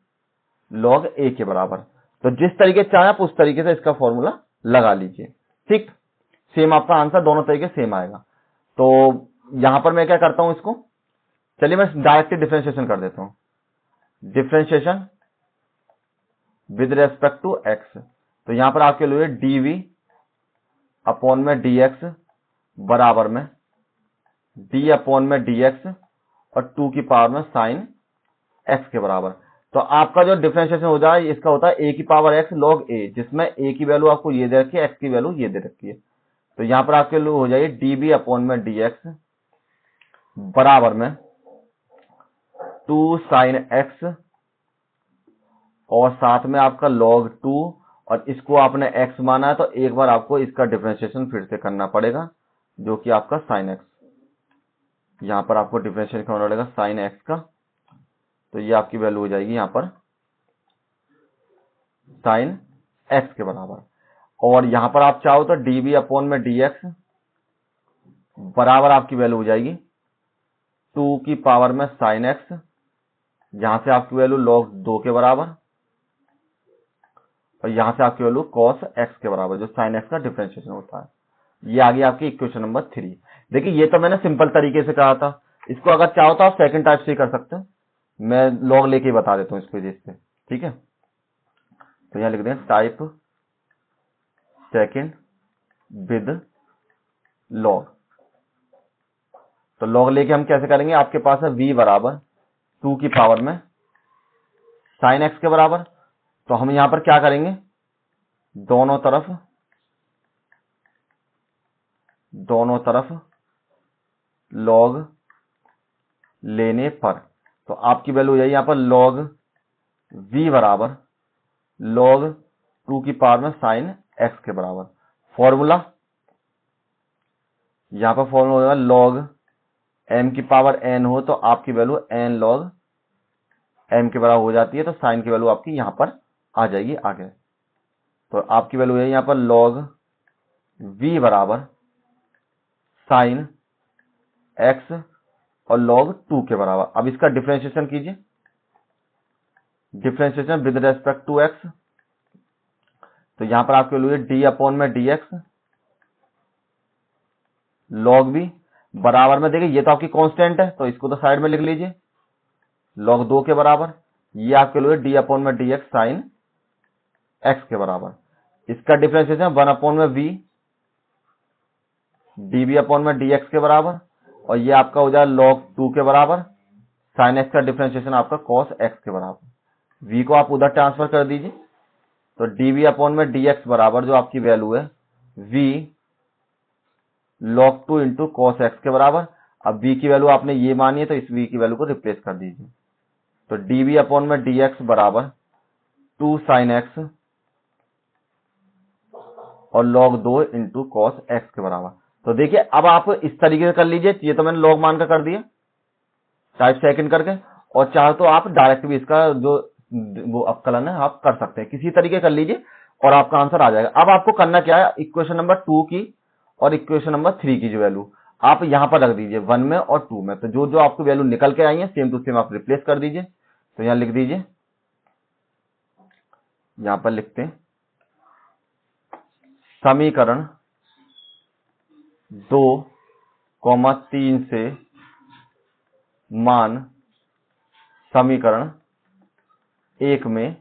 log a के बराबर। तो जिस तरीके चाहें आप उस तरीके से इसका फॉर्मूला लगा लीजिए। ठीक, सेम आपका आंसर दोनों तरीके सेम आएगा। तो यहां पर मैं क्या करता हूं, इसको चलिए मैं डायरेक्टली डिफरेंशिएशन कर देता हूं, differentiation with respect to x, तो यहां पर आपके लिए dv अपॉन में dx बराबर में d अपॉन में dx और 2 की पावर में साइन x के बराबर। तो आपका जो डिफरेंशिएशन हो जाए इसका होता है a की पावर x log a, जिसमें a की वैल्यू आपको ये दे रखी है, x की वैल्यू ये दे रखी है। तो यहां पर आपके लिए हो जाएगी db अपॉन में dx बराबर में 2 साइन x और साथ में आपका log 2, और इसको आपने x माना है तो एक बार आपको इसका डिफरेंशिएशन फिर से करना पड़ेगा, जो कि आपका साइन x, यहां पर आपको डिफरेंशिएशन करना पड़ेगा साइन x का, तो ये आपकी वैल्यू हो जाएगी यहां पर साइन x के बराबर। और यहां पर आप चाहो तो db अपॉन में dx बराबर आपकी वैल्यू हो जाएगी 2 की पावर में साइन x, यहां से आपकी वैल्यू log 2 के बराबर, और यहां से आपकी वैल्यू cos x के बराबर, जो sin x का डिफरेंशिएशन होता है। ये आ गई आपकी इक्वेशन नंबर 3। देखिए ये तो मैंने सिंपल तरीके से कहा था, इसको अगर चाहो तो आप सेकंड टाइप से कर सकते हैं, मैं लॉग लेके ही बता देता हूं इसको जिससे। ठीक है, तो यहां लिख दें टाइप सेकंड विद लॉग। तो लॉग लेके हम कैसे करेंगे, आपके पास है v बराबर 2 की पावर में साइन x के बराबर। तो हम यहां पर क्या करेंगे, दोनों तरफ लॉग लेने पर, तो आपकी वैल्यू हो जाएगी यहां पर लॉग v बराबर लॉग 2 की पावर में साइन x के बराबर। फॉर्मूला, यहां पर फॉर्मूला होगा लॉग m की पावर n हो तो आपकी वैल्यू n लॉग m के बराबर हो जाती है, तो साइन की वैल्यू आपकी यहां पर आ जाएगी आगे। तो आपकी वैल्यू है यहां पर लॉग v बराबर साइन x और लॉग 2 के बराबर। अब इसका डिफरेंशिएशन कीजिए, differentiation with respect to x। तो यहां पर आपकी वैल्यू है d अपॉन में dx लॉग v बराबर में, देखिए ये तो आपकी कांस्टेंट है तो इसको तो साइड में लिख लीजिए, लॉग 2 के बराबर। ये आपके वैल्यू है d अपॉन में dx साइन x के बराबर। इसका डिफरेंशिएशन 1 अपॉन में v dv अपॉन में dx के बराबर, और ये आपका हो जाए log 2 के बराबर। साइन x का डिफरेंशिएशन आपका cos x के बराबर। v को आप उधर ट्रांसफर कर दीजिए, तो dv अपॉन में dx बराबर जो आपकी वैल्यू है v log 2 into cos x के बराबर। अब v की वैल्यू आपने ये मानी है तो इस v की वैल्यू को रिप्लेस कर दीजिए, तो dv अपॉन में dx बराबर 2 साइन x और log 2 इंटू कॉस एक्स के बराबर। तो देखिए अब आप इस तरीके से कर लीजिए, ये तो मैंने लॉग मान का कर दिया टाइप सेकंड करके, और चाहे तो आप डायरेक्ट भी इसका जो वो अवकलन है आप कर सकते हैं, किसी तरीके कर लीजिए और आपका आंसर आ जाएगा। अब आपको करना क्या है, इक्वेशन नंबर 2 की और इक्वेशन नंबर 3 की जो वैल्यू आप यहां पर रख दीजिए 1 में और 2 में, तो जो जो आपको वैल्यू निकल के आई है सेम टू सेम आप रिप्लेस कर दीजिए। तो यहां लिख दीजिए, यहां पर लिखते हैं समीकरण 2,3 से मान समीकरण 1 में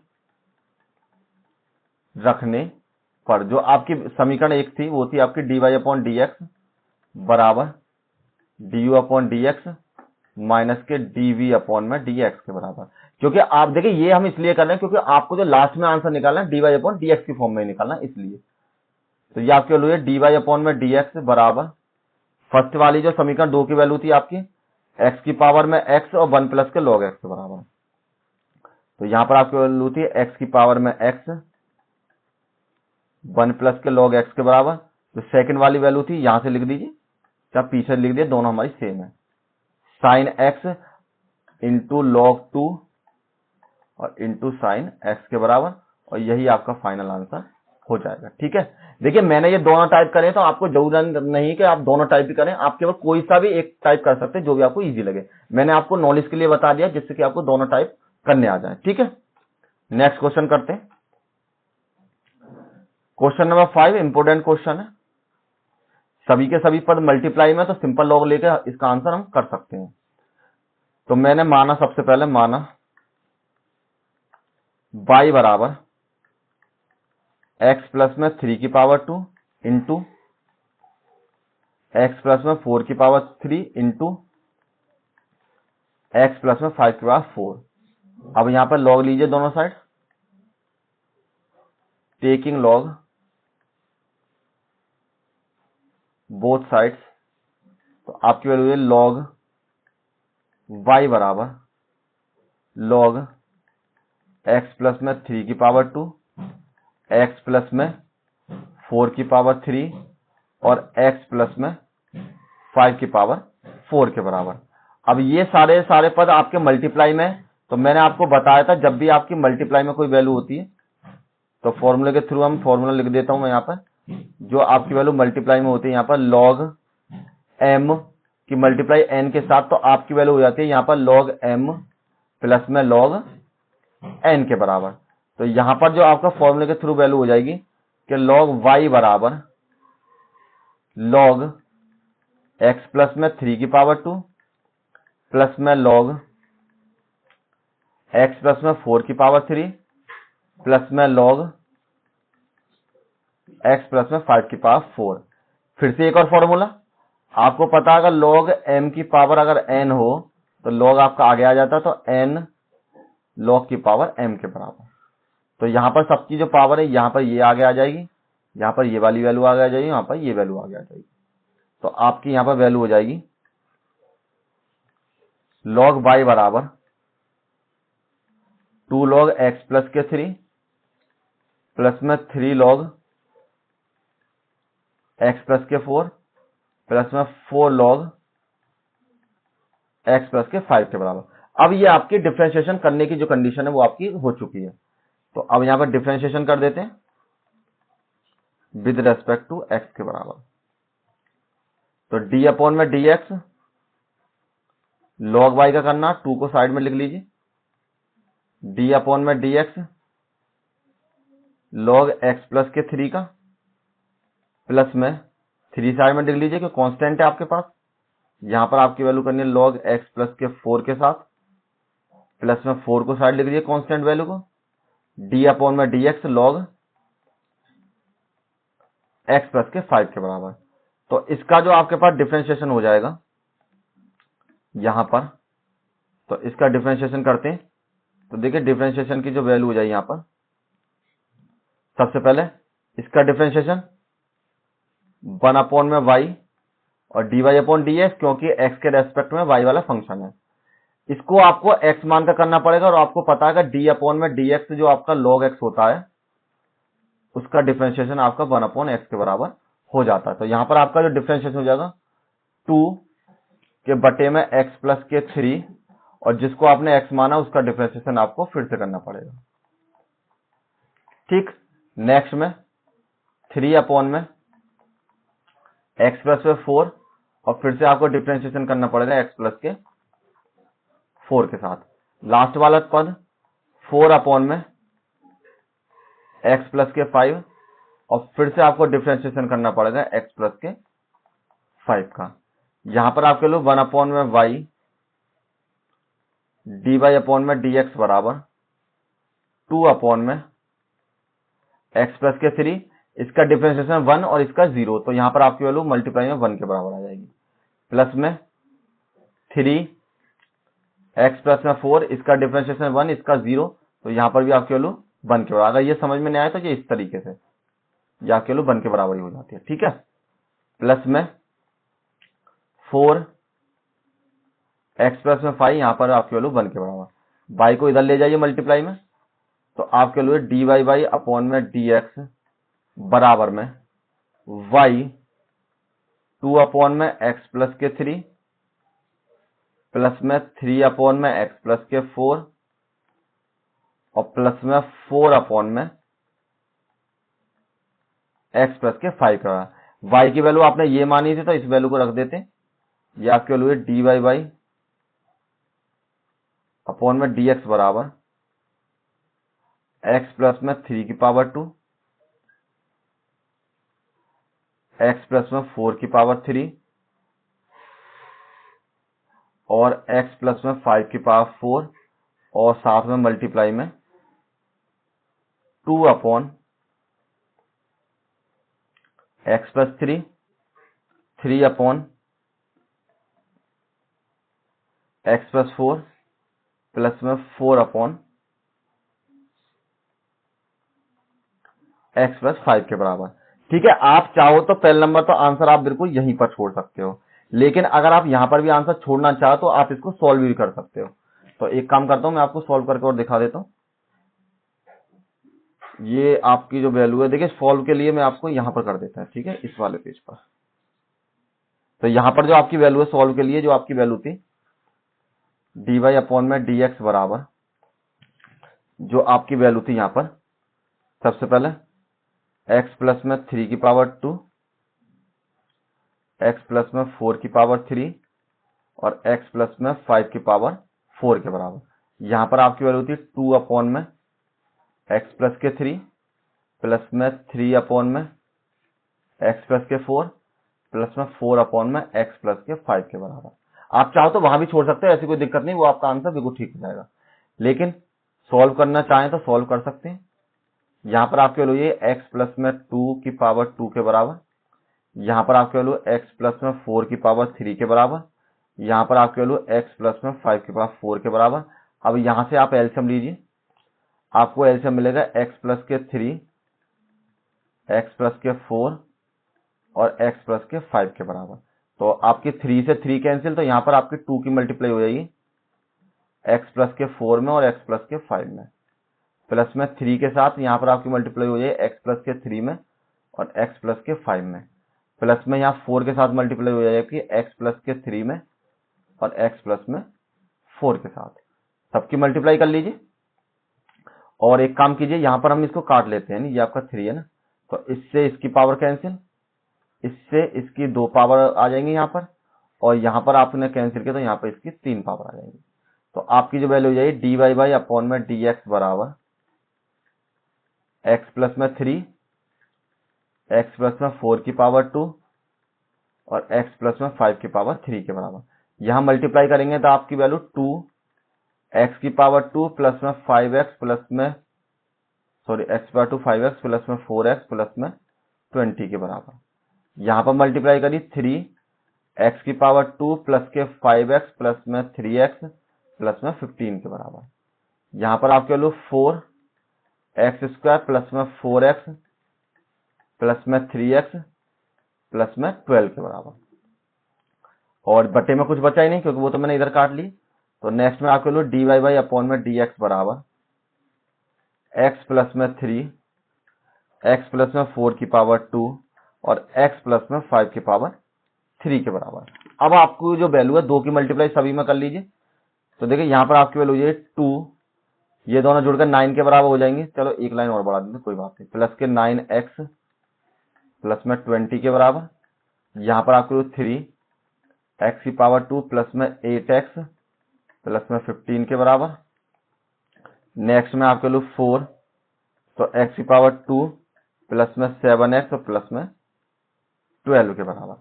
रखने पर, जो आपकी समीकरण 1 थी वो थी आपकी dy अपॉन dx बराबर du अपॉन dx माइनस के dv अपॉन में dx के बराबर। क्योंकि आप देखिए ये हम इसलिए कर रहे हैं क्योंकि आपको जो लास्ट में आंसर निकालना है dy अपॉन dx की फॉर्म में निकालना है, इसलिए। तो ये आपकी वैल्यू है dy अपॉन में dx बराबर फर्स्ट वाली जो समीकरण 2 की वैल्यू थी आपकी x की पावर में x और 1 प्लस के log x के बराबर। तो यहां पर आपकी वैल्यू थी x की पावर में x 1 प्लस के log x के बराबर। तो सेकंड वाली वैल्यू थी यहां से लिख दीजिए, क्या पीछे लिख दिए, दोनों हमारी सेम है, साइन x इंटू लॉग 2 और इंटू साइन x के बराबर, और यही आपका फाइनल आंसर हो जाएगा। ठीक है, देखिए मैंने ये दोनों टाइप करे तो आपको जरूरत नहीं कि आप दोनों टाइप भी करें, आप केवल कोई सा भी एक टाइप कर सकते हैं जो भी आपको इजी लगे। मैंने आपको नॉलेज के लिए बता दिया जिससे कि आपको दोनों टाइप करने आ जाए। ठीक है, नेक्स्ट क्वेश्चन करते हैं। क्वेश्चन नंबर 5 इंपोर्टेंट क्वेश्चन है, सभी के सभी पद मल्टीप्लाई में, तो सिंपल लॉग लेकर इसका आंसर हम कर सकते हैं। तो मैंने माना, सबसे पहले माना y बराबर x प्लस में 3 की पावर 2 इंटू x प्लस में 4 की पावर 3 इंटू x प्लस में 5 की पावर 4। अब यहां पर लॉग लीजिए दोनों side, taking log both sides. तो आपकी वैल्यू है लॉग y बराबर लॉग x प्लस में 3 की पावर 2 x प्लस में 4 की पावर 3 और x प्लस में 5 की पावर 4 के बराबर। अब ये सारे पद आपके मल्टीप्लाई में, तो मैंने आपको बताया था जब भी आपकी मल्टीप्लाई में कोई वैल्यू होती है तो फॉर्मूले के थ्रू हम फॉर्मूला लिख देता हूं मैं यहाँ पर, जो आपकी वैल्यू मल्टीप्लाई में होती है यहाँ पर log m की मल्टीप्लाई n के साथ, तो आपकी वैल्यू हो जाती है यहाँ पर log m प्लस में log n के बराबर। तो यहां पर जो आपका फॉर्मूले के थ्रू वैल्यू हो जाएगी कि log y बराबर log x प्लस में 3 की पावर 2 प्लस में log x प्लस में 4 की पावर 3 प्लस में log x प्लस में 5 की पावर 4। फिर से एक और फॉर्मूला, आपको पता है अगर log m की पावर अगर n हो तो log आपका आगे आ जाता है, तो n log की पावर m के बराबर। तो यहां पर सबकी जो पावर है यहां पर ये आगे आ जाएगी, यहां पर ये वाली वैल्यू आगे आ जाएगी, यहां पर ये वैल्यू आगे आ जाएगी। तो आपकी यहां पर वैल्यू हो जाएगी log y बराबर 2 log x प्लस के 3 प्लस में 3 log x प्लस के 4 प्लस में 4 log x प्लस के 5 के बराबर। अब ये आपकी डिफरेंशिएशन करने की जो कंडीशन है वो आपकी हो चुकी है। तो अब यहां पर डिफरेंशिएशन कर देते हैं विद रेस्पेक्ट टू x के बराबर। तो d अपॉन में dx log y का करना, 2 को साइड में लिख लीजिए, d अपॉन में dx log x प्लस के 3 का, प्लस में 3 साइड में लिख लीजिए कि कांस्टेंट है आपके पास। यहां पर आपकी वैल्यू करनी है log x प्लस के 4 के साथ, प्लस में 4 को साइड लिख लीजिए कांस्टेंट वैल्यू को, d अपॉन में dx log x प्लस के 5 के बराबर। तो इसका जो आपके पास डिफरेंशिएशन हो जाएगा यहां पर, तो इसका डिफरेंशिएशन करते हैं। तो देखिए डिफरेंशिएशन की जो वैल्यू हो जाएगी यहां पर, सबसे पहले इसका डिफरेंशिएशन 1 अपॉन में y और dy अपॉन dx, क्योंकि x के रेस्पेक्ट में y वाला फंक्शन है, इसको आपको x मान का करना पड़ेगा। और आपको पता है d अपॉन में dx जो आपका log x होता है उसका डिफरेंशिएशन आपका 1 अपॉन x के बराबर हो जाता है। तो यहां पर आपका जो डिफरेंशिएशन हो जाएगा 2 के बटे में x प्लस के 3, और जिसको आपने x माना उसका डिफरेंशिएशन आपको फिर से करना पड़ेगा। ठीक, नेक्स्ट में 3 अपॉन में x प्लस में 4, और फिर से आपको डिफरेंशिएशन करना पड़ेगा x प्लस के 4 के साथ। लास्ट वाला पद 4 अपॉन में x प्लस के 5, और फिर से आपको डिफरेंशिएशन करना पड़ेगा x प्लस के 5 का। यहां पर आपके लोग 1 अपॉन में y dy अपॉन में dx बराबर 2 अपॉन में x प्लस के 3, इसका डिफरेंशिएशन 1 और इसका 0, तो यहां पर आपकी वैल्यू मल्टीप्लाई में 1 के बराबर आ जाएगी, प्लस में 3 x प्लस में 4, इसका डिफरेंशिएशन 1, इसका 0, तो यहां पर भी आपकी वैल्यू 1 के बराबर। अगर ये समझ में नहीं आया तो ये इस तरीके से ये आपकी वैल्यू 1 के बराबर ही हो जाती है। ठीक है, प्लस में 4 x प्लस में 5, यहां पर आपकी वैल्यू 1 के बराबर। y को इधर ले जाइए मल्टीप्लाई में, तो आपके लिए dy बाई अपॉन में dx बराबर में y 2 अपॉन में x प्लस के 3 प्लस में 3 अपॉन में x प्लस के 4 और प्लस में 4 अपॉन में x प्लस के 5 का। y की वैल्यू आपने ये मानी थी तो इस वैल्यू को रख देते हैं। ये आपके लिए dy बाई अपॉन में dx बराबर x प्लस में 3 की पावर 2, x प्लस में 4 की पावर 3 और x प्लस में 5 की पावर 4, और साथ में मल्टीप्लाई में 2 upon x plus 3 upon x plus 4 plus में 4 अपॉन x प्लस 5 के बराबर। ठीक है, आप चाहो तो पहले नंबर तो आंसर आप बिल्कुल यहीं पर छोड़ सकते हो, लेकिन अगर आप यहां पर भी आंसर छोड़ना चाहो तो आप इसको सॉल्व भी कर सकते हो। तो एक काम करता हूं, मैं आपको सॉल्व करके और दिखा देता हूं। ये आपकी जो वैल्यू है, देखिए सॉल्व के लिए मैं आपको यहां पर कर देता है, ठीक है, इस वाले पेज पर। तो यहां पर जो आपकी वैल्यू है सॉल्व के लिए, जो आपकी वैल्यू थी dy अपॉन में dx बराबर, जो आपकी वैल्यू थी यहां पर, सबसे पहले x प्लस में 3 की पावर 2, x प्लस में 4 की पावर 3 और x प्लस में 5 की पावर 4 के बराबर। यहां पर आपकी वैल्यू थी 2 अपॉन में x प्लस के 3 प्लस में 3 अपॉन में x प्लस के 4 प्लस में 4 अपॉन में x प्लस के 5 के बराबर। आप चाहो तो वहां भी छोड़ सकते हो, ऐसी कोई दिक्कत नहीं, वो आपका आंसर बिल्कुल ठीक हो जाएगा। लेकिन सॉल्व करना चाहें तो सॉल्व कर सकते हैं। यहां पर आपके लिए x प्लस में 2 की पावर 2 के बराबर, यहाँ पर आपकी वैल्यू x प्लस में 4 की पावर 3 के बराबर, यहाँ पर आपकी वैल्यू x प्लस में 5 की पावर 4 के बराबर। अब यहाँ से आप एलसीएम लीजिए, आपको एलसीएम मिलेगा x प्लस के 3, x प्लस के 4 और x प्लस के 5 के बराबर। तो आपकी 3 से 3 कैंसिल, तो यहाँ पर आपकी 2 की मल्टीप्लाई हो जाएगी x प्लस के 4 में और x प्लस के 5 में, प्लस में 3 के साथ यहाँ पर आपकी मल्टीप्लाई हो जाएगी x प्लस के 3 में और x प्लस के 5 में, प्लस में यहाँ 4 के साथ मल्टीप्लाई हो जाएगी x प्लस के 3 में और x प्लस में 4 के साथ। सबकी मल्टीप्लाई कर लीजिए और एक काम कीजिए, यहाँ पर हम इसको काट लेते हैं, ये आपका 3 है ना, तो इससे इसकी पावर कैंसिल, इससे इसकी 2 पावर आ जाएंगी यहाँ पर, और यहाँ पर आपने कैंसिल किया तो यहाँ पर इसकी 3 पावर आ जाएंगी। तो आपकी जो वैल्यू हो जाएगी डी वाई बाई अपॉन में डी एक्स बराबर x प्लस में 3, x प्लस में 4 की पावर 2 और x प्लस में 5 की पावर 3 के बराबर। यहां मल्टीप्लाई करेंगे तो आपकी वैल्यू 2x की पावर 2 प्लस में 5x प्लस में x पावर 2 5x प्लस में 4x प्लस में 20 के बराबर। यहां पर मल्टीप्लाई करिए 3x की पावर 2 प्लस के 5x प्लस में 3x प्लस में 15 के बराबर। यहां पर आपकी वैल्यू 4x स्क्वायर प्लस में 4x प्लस में 3x प्लस में 12 के बराबर, और बटे में कुछ बचा ही नहीं क्योंकि वो तो मैंने इधर काट ली। तो नेक्स्ट में आपके लो डी वाई बाई अपॉन में डी एक्स बराबर x प्लस में 3, x प्लस में 4 की पावर 2 और x प्लस में 5 की पावर 3 के बराबर। अब आपको जो वैल्यू है 2 की मल्टीप्लाई सभी में कर लीजिए, तो देखिए यहाँ पर आपकी वैल्यू ये 2, ये दोनों जुड़कर 9 के बराबर हो जाएंगे। चलो एक लाइन और बढ़ा देते, कोई बात नहीं, प्लस के 9x प्लस में 20 के बराबर। यहाँ पर आपको 3x की पावर 2 प्लस में 8x प्लस में 15 के बराबर। नेक्स्ट में आपके लिए 4, तो x की पावर 2 प्लस में 7x और प्लस में 12 के बराबर।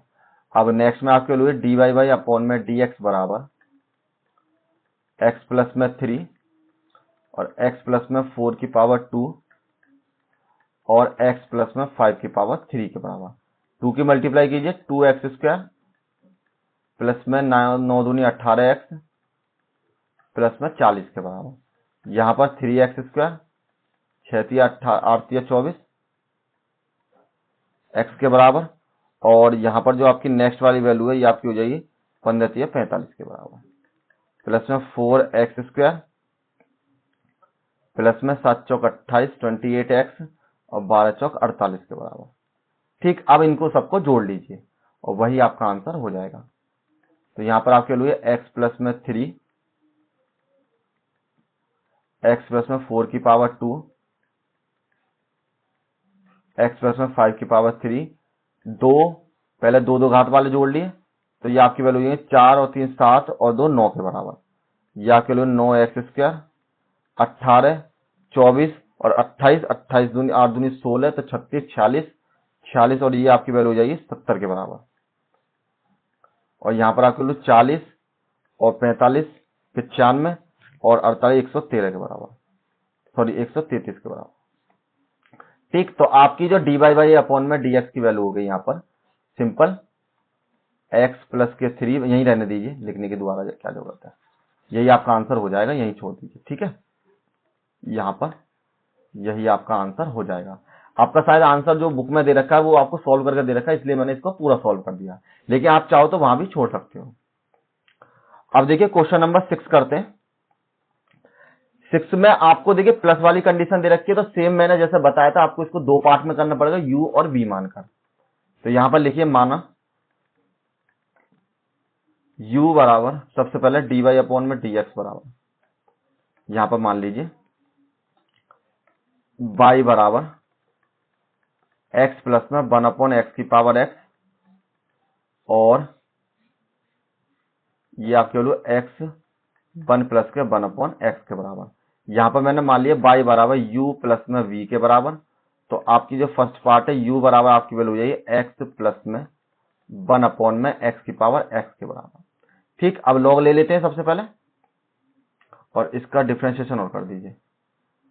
अब नेक्स्ट में आपके लिए डी वाई बाई अपॉन में डी एक्स बराबर x प्लस में 3 और x प्लस में 4 की पावर 2 और x प्लस में 5 की पावर 3 के बराबर। 2 की मल्टीप्लाई कीजिए, 2x स्क्वायर प्लस में 9 दूनी 18x प्लस में 40 के बराबर। यहाँ पर 3x स्क्वायर 6 24 x के बराबर, और यहाँ पर जो आपकी नेक्स्ट वाली वैल्यू है ये आपकी हो जाएगी 15 45 के बराबर, प्लस में 4x स्क्वायर प्लस में 7 चौक 28 28x और 12 चौक 48 के बराबर। ठीक, अब इनको सबको जोड़ लीजिए और वही आपका आंसर हो जाएगा। तो यहाँ पर आपके लिए x प्लस में 3, x प्लस में 4 की पावर 2, x प्लस में 5 की पावर 3, पहले दो घात वाले जोड़ लिए, तो ये आपकी वैल्यू है 4 और 3 7 और 2 9 के बराबर। ये आपके लिए 9x स्क्वायर 18 24 और 28 28 दूनी 8 दूनी 16 तो 36 46 और ये आपकी वैल्यू हो जाएगी 70 के बराबर। और यहाँ पर आपके लिए 40 और 45 95 और 48 113 के बराबर, सॉरी 133 के बराबर। ठीक, तो आपकी जो डी वाई बाई अपॉन में डी एक्स की वैल्यू हो गई यहाँ पर सिंपल x प्लस के 3, यहीं रहने दीजिए, लिखने के द्वारा क्या जरूरत है, यही आपका आंसर हो जाएगा, यहीं छोड़ दीजिए। ठीक है, यहाँ पर यही आपका आंसर हो जाएगा। आपका शायद आंसर जो बुक में दे रखा है वो आपको सॉल्व करके दे रखा है, इसलिए मैंने इसको पूरा सॉल्व कर दिया, लेकिन आप चाहो तो वहां भी छोड़ सकते हो। अब देखिए क्वेश्चन नंबर 6 करते हैं। 6 में आपको देखिए प्लस वाली कंडीशन दे रखी है, तो सेम मैंने जैसे बताया था आपको इसको 2 पार्ट में करना पड़ेगा, u और v मानकर। तो यहां पर लिखिए माना u बराबर सबसे पहले डी वाई अपॉन में डी एक्स बराबर, यहां पर मान लीजिए y बराबर x प्लस में 1 अपॉन एक्स की पावर x, और ये आपके वैल्यू x 1 प्लस के 1 अपॉन एक्स के बराबर। यहां पर मैंने मान लिया y बराबर u प्लस में v के बराबर, तो आपकी जो फर्स्ट पार्ट है u बराबर आपकी वैल्यू हो जाएगी x प्लस में 1 अपॉन में x की पावर x के बराबर। ठीक, अब लॉग ले लेते हैं सबसे पहले और इसका डिफरेंशिएशन और कर दीजिए।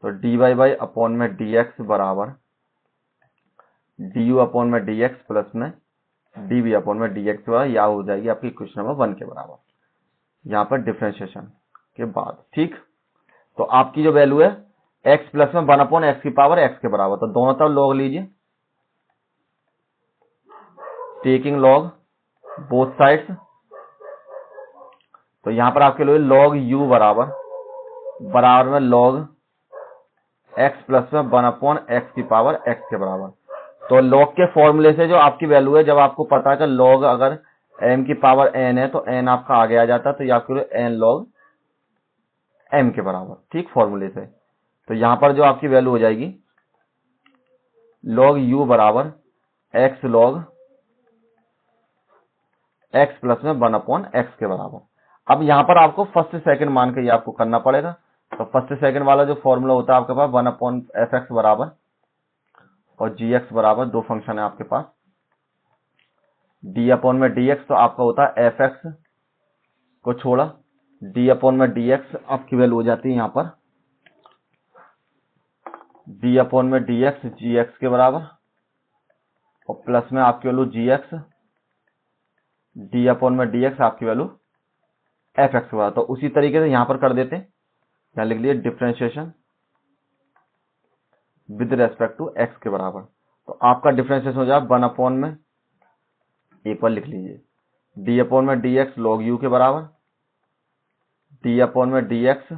तो डी वाई बाई अपॉन में डी एक्स बराबर डी यू अपॉन में डी एक्स प्लस में डी अपॉन में डी एक्स के बराबर, या हो जाएगी आपकी इक्वेशन नंबर 1 के बराबर यहाँ पर डिफरेंशिएशन के बाद। ठीक, तो आपकी जो वैल्यू है x प्लस में 1 अपॉन एक्स की पावर x के बराबर, तो दोनों तरफ लॉग लीजिए, टेकिंग लॉग बोथ साइड्स। तो यहां पर आपके लिए लॉग u बराबर में लॉग x प्लस में 1 अपॉन एक्स की पावर x के बराबर। तो लॉग के फॉर्मूले से जो आपकी वैल्यू है, जब आपको पता है कि लॉग अगर m की पावर n है तो n आपका आगे आ जाता है, तो ये आपके लिए n लॉग m के बराबर। ठीक, फॉर्मूले से। तो यहां पर जो आपकी वैल्यू हो जाएगी लॉग u बराबर x लॉग x प्लस में 1 अपॉन एक्स के बराबर। अब यहां पर आपको फर्स्ट सेकंड मान के ये आपको करना पड़ेगा। तो फर्स्ट सेकंड वाला जो फॉर्मूला होता है आपके पास 1 अपॉन एफ एक्स बराबर और जी एक्स बराबर, दो फंक्शन है आपके पास, डी अपॉन में डी एक्स तो आपका होता है एफ एक्स को छोड़ा डी अपॉन में डी एक्स, आपकी वैल्यू हो जाती है यहाँ पर डी अपॉन में डी एक्स जी एक्स के बराबर और प्लस में आपकी वैल्यू जी एक्स डी अपॉन में डी एक्स आपकी वैल्यू एफ एक्स के बराबर। तो उसी तरीके से यहां पर कर देते हैं, यहाँ लिख लिए differentiation with respect to x के बराबर। तो आपका डिफरेंशिएशन हो जाए 1 अपॉन में, एक बार लिख लीजिए, डी अपॉन में डी एक्स लॉग यू के बराबर, डी अपॉन में d x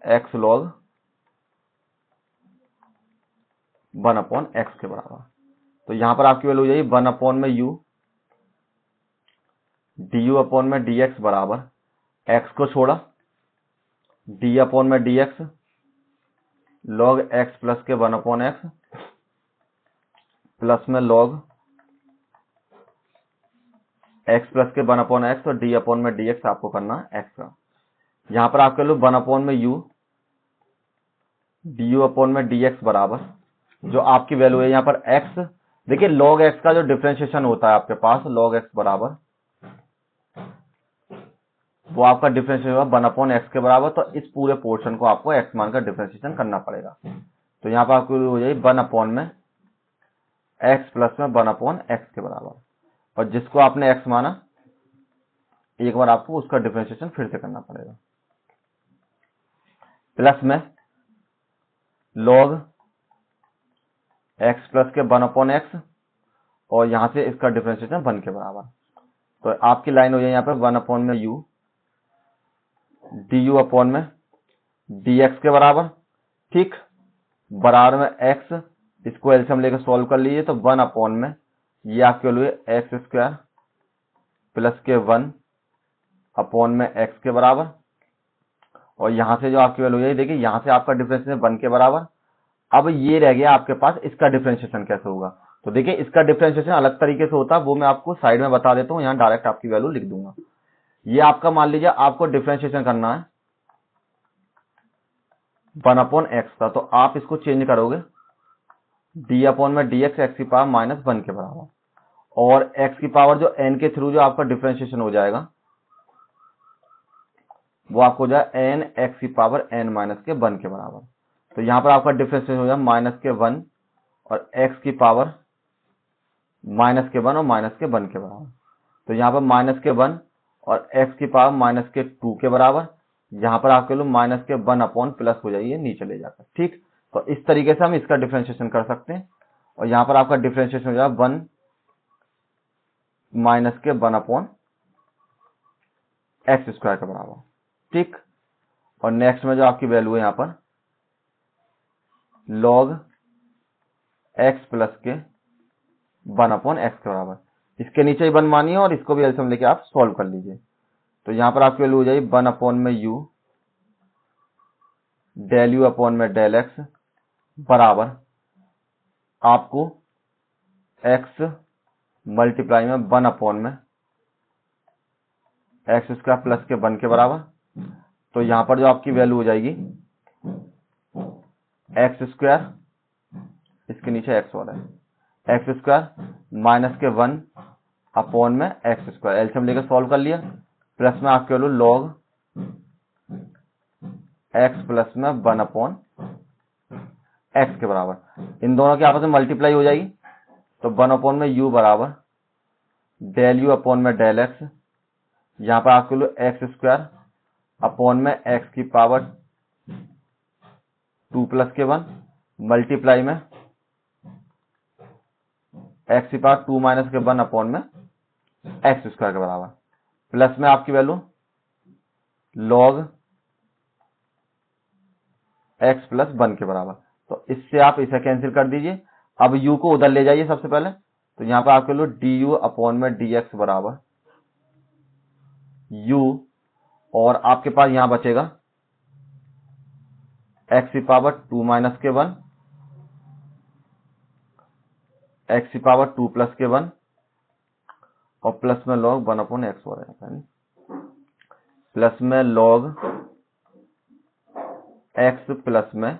x log 1 upon x के बराबर। तो यहां पर आपकी वैल्यू हो जाएगी 1 अपॉन में यू डी यू अपॉन में डी एक्स बराबर एक्स को छोड़ा डी अपॉन में d x log x plus के 1 अपॉन एक्स प्लस में लॉग एक्स प्लस के 1 अपॉन एक्स और डी अपॉन में डी एक्स आपको करना है एक्स का। यहां पर आप कर लो 1 अपॉन में यू डी यू अपॉन में डी एक्स बराबर, जो आपकी वैल्यू है यहाँ पर एक्स। देखिए लॉग एक्स का जो डिफरेंशिएशन होता है आपके पास लॉग एक्स बराबर, वो आपका डिफरेंशिएशन होगा 1 अपॉन एक्स के बराबर। तो इस पूरे पोर्शन को आपको एक्स मान का डिफरेंशिएशन करना पड़ेगा। तो यहाँ पर आपको हो जाएगी 1 अपॉन में एक्स प्लस में 1 अपॉन एक्स के बराबर, और जिसको आपने एक्स माना एक बार आपको उसका डिफरेंशिएशन फिर से करना पड़ेगा, प्लस में लॉग एक्स प्लस के 1 अपॉन एक्स और यहां से इसका डिफरेंशिएशन 1 के बराबर। तो आपकी लाइन हो जाए यहाँ पर 1 अपॉन में यू डी यू अपॉन में डी एक्स के बराबर। ठीक, बराबर में एक्स, इसको एलसीएम लेकर सॉल्व कर लीजिए। तो 1 अपॉन में ये आपके वैल्यू है एक्स स्क्वायर प्लस के 1 अपॉन में एक्स के बराबर, और यहां से जो आपकी वैल्यू है देखिए यहां से आपका डिफरेंशिएशन 1 के बराबर। अब ये रह गया आपके पास इसका डिफरेंशिएशन कैसे होगा। तो देखिए इसका डिफरेंशिएशन अलग तरीके से होता है, वो मैं आपको साइड में बता देता हूं, यहाँ डायरेक्ट आपकी वैल्यू लिख दूंगा। ये आपका मान लीजिए आपको डिफरेंशिएशन करना है 1 अपॉन एक्स का, तो आप इसको चेंज करोगे डी अपॉन में डी एक्स एक्स की पावर माइनस 1 के बराबर, और एक्स की पावर जो एन के थ्रू जो आपका डिफरेंशिएशन हो जाएगा वो आपको हो जाए एन एक्स की पावर एन माइनस के 1 के बराबर। तो यहां पर आपका डिफरेंशिएशन हो जाए माइनस के 1 और एक्स की पावर माइनस के 1 और माइनस के 1 के बराबर। तो यहाँ पर माइनस के 1 और एक्स की पावर माइनस के 2 के बराबर, यहाँ पर आपके लोग माइनस के 1 अपॉन प्लस हो जाइए नीचे ले जाकर। ठीक, तो इस तरीके से हम इसका डिफरेंशिएशन कर सकते हैं, और यहाँ पर आपका डिफरेंशिएशन हो जाए 1 माइनस के 1 अपॉन एक्स स्क्वायर के बराबर। ठीक, और नेक्स्ट में जो आपकी वैल्यू है यहाँ पर लॉग एक्स प्लस के 1 अपॉन एक्स के बराबर, इसके नीचे ही 1 मानिए और इसको भी एलसीएम लेके आप सॉल्व कर लीजिए। तो यहां पर आपकी वैल्यू हो जाएगी 1 अपॉन में यू डेल यू अपॉन में डेल एक्स बराबर आपको एक्स मल्टीप्लाई में 1 अपॉन में एक्स स्क्वायर प्लस के 1 के बराबर। तो यहां पर जो आपकी वैल्यू हो जाएगी एक्स स्क्वायर, इसके नीचे एक्स हो रहा है, एक्स स्क्वायर माइनस के 1 अपॉन में एक्स स्क्वायर, एलसीएम लेकर सॉल्व कर लिया, प्लस में आपके वैल्यू लॉग एक्स प्लस में 1 अपॉन एक्स के बराबर। इन दोनों के आपस में मल्टीप्लाई हो जाएगी, तो 1 अपॉन में यू बराबर डेल यू अपॉन में डेल एक्स, यहां पर आपके लिए एक्स स्क्वायर अपॉन में एक्स की पावर 2 प्लस के 1 मल्टीप्लाई में एक्स की पावर 2 माइनस के 1 अपॉन में एक्स स्क्वायर के बराबर, प्लस में आपकी वैल्यू लॉग एक्स प्लस 1 के बराबर। तो इससे आप इसे कैंसिल कर दीजिए। अब u को उधर ले जाइए सबसे पहले, तो यहां पर आपके लिए डी यू अपॉन में डी एक्स बराबर u, और आपके पास यहां बचेगा एक्स की पावर 2 माइनस के 1 एक्स की पावर 2 प्लस के 1 और प्लस में लॉग 1 अपॉन एक्स हो रहा है, प्लस में लॉग एक्स प्लस में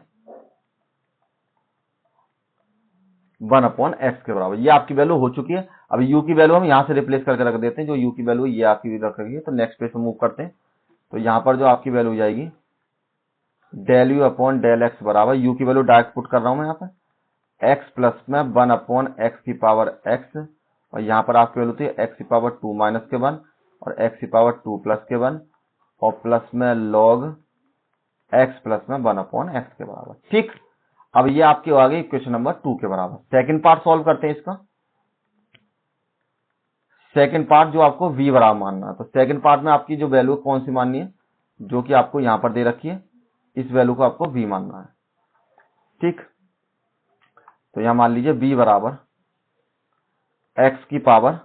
1 अपॉन एक्स के बराबर। ये आपकी वैल्यू हो चुकी है। अब u की वैल्यू हम यहां से रिप्लेस करके रख देते हैं, जो u की वैल्यू ये आपकी रख रही है। तो नेक्स्ट पेज पे मूव करते हैं। तो यहां पर जो आपकी वैल्यू हो जाएगी del u upon del x बराबर, u की वैल्यू डायरेक्ट पुट कर रहा हूं मैं यहाँ पर, एक्स प्लस में 1 अपॉन एक्स की पावर एक्स, और यहाँ पर आपकी वैल्यू थी एक्स की पावर 2 माइनस के 1 और एक्स की पावर 2 प्लस के 1 और प्लस में लॉग एक्स प्लस में 1 अपॉन एक्स के बराबर। ठीक, अब ये आपकी आ गई क्वेश्चन नंबर 2 के बराबर। सेकंड पार्ट सॉल्व करते हैं इसका। सेकंड पार्ट जो आपको v बराबर मानना है, तो सेकंड पार्ट में आपकी जो वैल्यू कौन सी माननी है, जो कि आपको यहां पर दे रखी है, इस वैल्यू को आपको v मानना है। ठीक, तो यहां मान लीजिए v बराबर x की पावर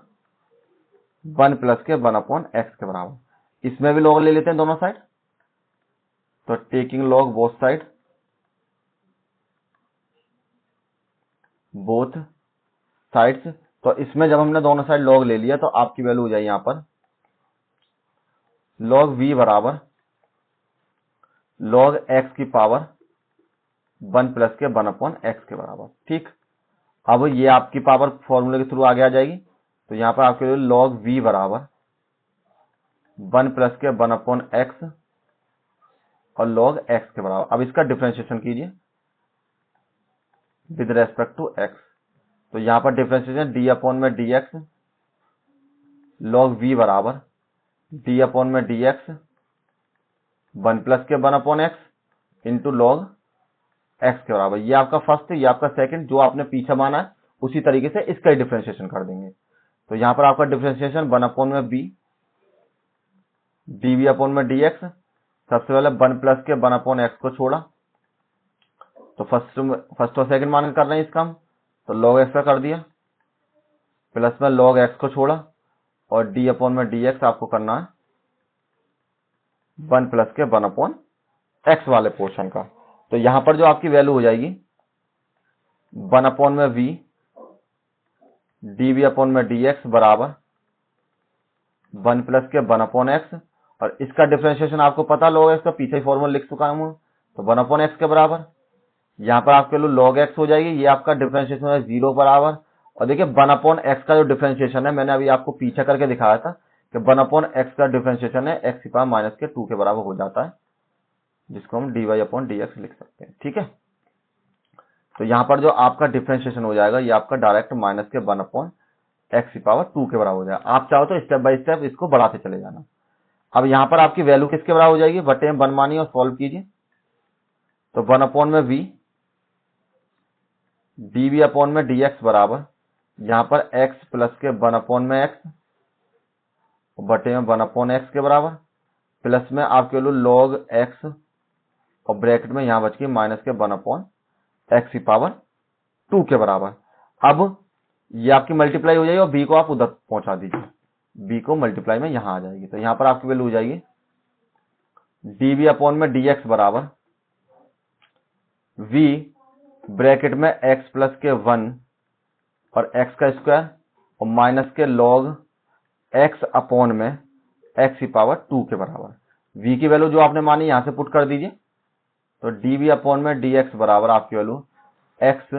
1 प्लस के 1 अपॉन एक्स के बराबर। इसमें भी लॉग ले लेते हैं दोनों साइड, तो टेकिंग लॉग बोथ साइड्स, तो इसमें जब हमने दोनों साइड लॉग ले लिया तो आपकी वैल्यू हो जाए यहां पर लॉग v बराबर लॉग x की पावर 1 प्लस के 1 अपॉन एक्स के बराबर। ठीक, अब ये आपकी पावर फॉर्मूले के थ्रू आगे आ जाएगी। तो यहां पर आपके लिए लॉग v बराबर 1 प्लस के 1 अपॉन एक्स और लॉग x के बराबर। अब इसका डिफरेंशिएशन कीजिए विद रेस्पेक्ट टू x। तो यहां पर डिफरेंशिएशन डी अपॉन में डी एक्स लॉग v बराबर डी अपॉन में डी एक्स 1 प्लस के 1 upon x into log x के बराबर। ये आपका फर्स्ट, ये आपका सेकंड, जो आपने पीछे माना है उसी तरीके से इसका ही डिफरेंशिएशन कर देंगे। तो यहां पर आपका डिफरेंशिएशन 1 अपॉन में बी डी वी अपॉन में डी एक्स, सबसे पहले 1 प्लस के 1 अपॉन एक्स को छोड़ा, तो फर्स्ट और सेकंड मान कर रहे हैं इसका हम, तो लॉग एक्स का कर दिया, प्लस में लॉग एक्स को छोड़ा और डी अपॉन में डी एक्स आपको करना है 1 प्लस के 1 अपॉन एक्स वाले पोर्शन का। तो यहां पर जो आपकी वैल्यू हो जाएगी 1 अपॉन में वी डी वी अपॉन में डी एक्स बराबर 1 प्लस के 1 अपॉन एक्स, और इसका डिफरेंशिएशन आपको पता लॉग एक्स का पीछे ही फॉर्मूला लिख चुका हूं, तो 1 अपॉन एक्स के बराबर। यहां पर आपके लिए लॉग एक्स हो जाएगी, ये आपका डिफरेंशिएशन है 0 बराबर। और देखिए 1 अपॉन एक्स का जो डिफरेंशिएशन है, मैंने अभी आपको पीछे करके दिखाया था कि 1 अपॉन एक्स का डिफरेंशिएशन है एक्स की पावर माइनस के 2 के बराबर हो जाता है, जिसको हम d y upon d x लिख सकते हैं। ठीक है, तो यहां पर जो आपका डिफरेंशिएशन हो जाएगा ये आपका डायरेक्ट माइनस के 1 अपॉन एक्स की पावर 2 के बराबर हो जाएगा। आप चाहो तो स्टेप बाय स्टेप इसको बढ़ाते चले जाना। अब यहां पर आपकी वैल्यू किसके बराबर हो जाएगी, बटे में 1 मानिए और सॉल्व कीजिए। तो 1 अपॉन में वी डी वी अपॉन में डी एक्स बराबर, यहां पर एक्स प्लस के 1 अपॉन में एक्स बटे में 1 अपॉन एक्स के बराबर, प्लस में आपके लो लॉग एक्स और ब्रैकेट में यहां बच गई माइनस के 1 अपॉन एक्स की पावर 2 के बराबर। अब ये आपकी मल्टीप्लाई हो जाएगी और बी को आप उधर पहुंचा दीजिए, बी को मल्टीप्लाई में यहां आ जाएगी। तो यहां पर आपकी वैल्यू हो जाएगी डी वी अपॉन में डी एक्स बराबर वी ब्रैकेट में एक्स प्लस के 1 और एक्स का स्क्वायर और माइनस के लॉग एक्स अपॉन में एक्स की पावर 2 के बराबर। v की वैल्यू जो आपने मानी यहां से पुट कर दीजिए, तो डी वी अपॉन में डी एक्स बराबर आपकी वैल्यू एक्स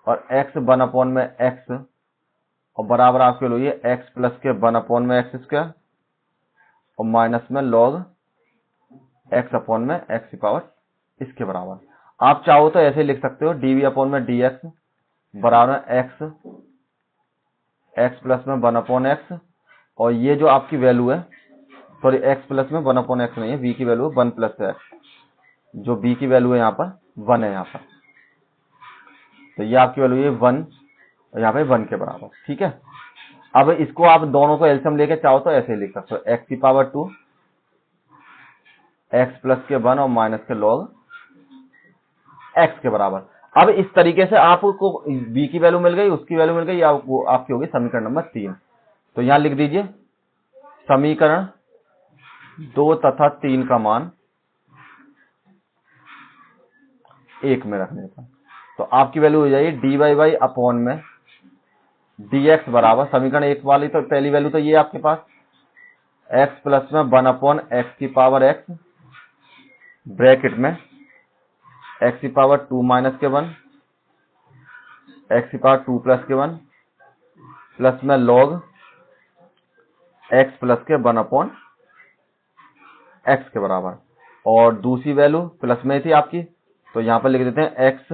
और एक्स 1 अपॉन में एक्स और बराबर आपकी वैल्यू ये एक्स प्लस के 1 अपॉन में एक्स स्क्वायर और माइनस में लॉग एक्स अपॉन में एक्स की पावर इसके बराबर। आप चाहो तो ऐसे लिख सकते हो डी वी अपॉन में डी एक्स बराबर एक्स एक्स प्लस में 1/x, और ये जो आपकी वैल्यू है, सॉरी एक्स प्लस में 1/x नहीं है, b की वैल्यू है 1 + x, जो b की वैल्यू है यहाँ पर 1 है यहाँ पर, तो ये आपकी वैल्यू है 1 और यहाँ पे 1 के बराबर। ठीक है, अब इसको आप दोनों को एलसीएम लेके चाहो तो ऐसे ही लिख सकते हो, x⁻2 x प्लस के 1 और माइनस के log x के बराबर। अब इस तरीके से आपको b की वैल्यू मिल गई, उसकी वैल्यू मिल गई, वो आपकी होगी समीकरण नंबर 3। तो यहां लिख दीजिए समीकरण 2 तथा 3 का मान 1 में रखने का, तो आपकी वैल्यू हो जाएगी dy अपॉन में dx बराबर, समीकरण 1 वाली तो पहली वैल्यू तो ये आपके पास x प्लस में 1/x⁻x ब्रैकेट में x⁻2 माइनस के 1 x⁻2 प्लस के 1 प्लस में log x प्लस के 1/x के बराबर, और दूसरी वैल्यू प्लस में थी आपकी, तो यहां पर लिख देते हैं x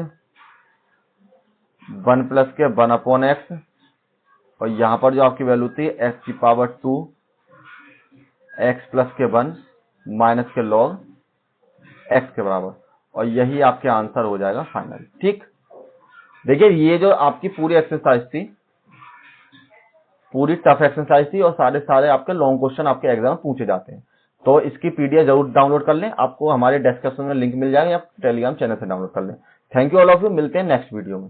1 प्लस के 1/x, और यहां पर जो आपकी वैल्यू थी x⁻2 x प्लस के 1 माइनस के log x के बराबर, और यही आपके आंसर हो जाएगा फाइनल। ठीक, देखिए ये जो आपकी पूरी एक्सरसाइज थी, पूरी टफ एक्सरसाइज थी, और सारे आपके लॉन्ग क्वेश्चन आपके एग्जाम में पूछे जाते हैं, तो इसकी पीडीएफ जरूर डाउनलोड कर लें, आपको हमारे डिस्क्रिप्शन में लिंक मिल जाएगा, या टेलीग्राम चैनल से डाउनलोड कर लें। Thank you all of you, मिलते हैं नेक्स्ट वीडियो में।